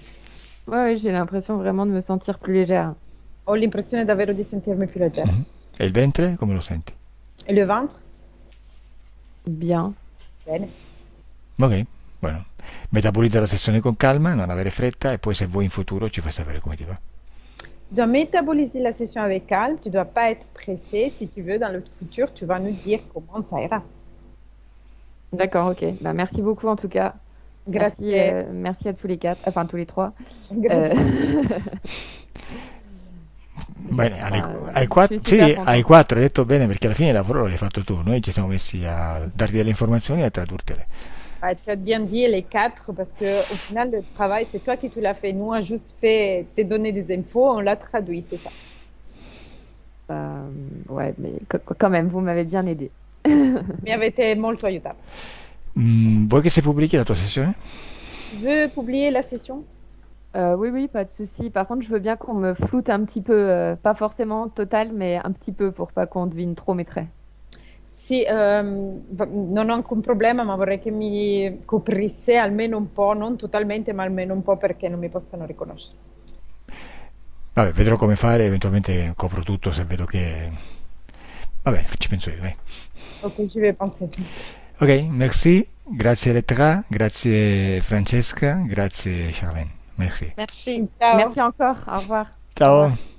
Ouais, j'ai l'impression vraiment de me sentir plus légère. Ho l'impressione davvero di sentirmi più leggera. E il ventre come lo senti? Et le ventre? Bien. Bene. Ok, bueno. Metabolizza la sessione con calma, non avere fretta e poi se vuoi in futuro ci fai sapere come ti va. Tu dois métaboliser la session avec calme, tu dois pas être pressé. Si tu veux, dans le futur, tu vas nous dire comment ça ira. D'accord, ok. Bah, merci beaucoup en tout cas. Merci, Grazie. merci à tous les quatre, enfin tous les trois. Grazie. Bene, ai Je suis 4, super sì, contente. ai 4 hai detto bene perché alla fine il lavoro l'hai fatto tu, noi ci siamo messi a darti delle informazioni e a tradurtele. Ouais, tu as bien dit les quatre parce que au final, le travail, c'est toi qui tu l'as fait. Nous, on a juste fait, t'es donné des infos, on l'a traduit, c'est ça. Ouais, mais quand même, vous m'avez bien aidé. Mi avete molto aiutato. Vuoi che si pubblichi la tua sessione? Tu veux publier la session? Oui, oui, pas de souci. Par contre, je veux bien qu'on me floute un petit peu, pas forcément total, mais un petit peu pour pas qu'on devine trop mes traits. Sì, non ho alcun problema, ma vorrei che mi coprisse almeno un po', non totalmente, ma almeno un po' perché non mi possano riconoscere. Vabbè, vedrò come fare, eventualmente copro tutto se vedo che... Vabbè, ci penso io, dai. Ok, j'y vais penser. Ok, merci, grazie Elettra, grazie Francesca, grazie Charlène, merci. Merci. Ciao. Merci encore. Au revoir. Ciao!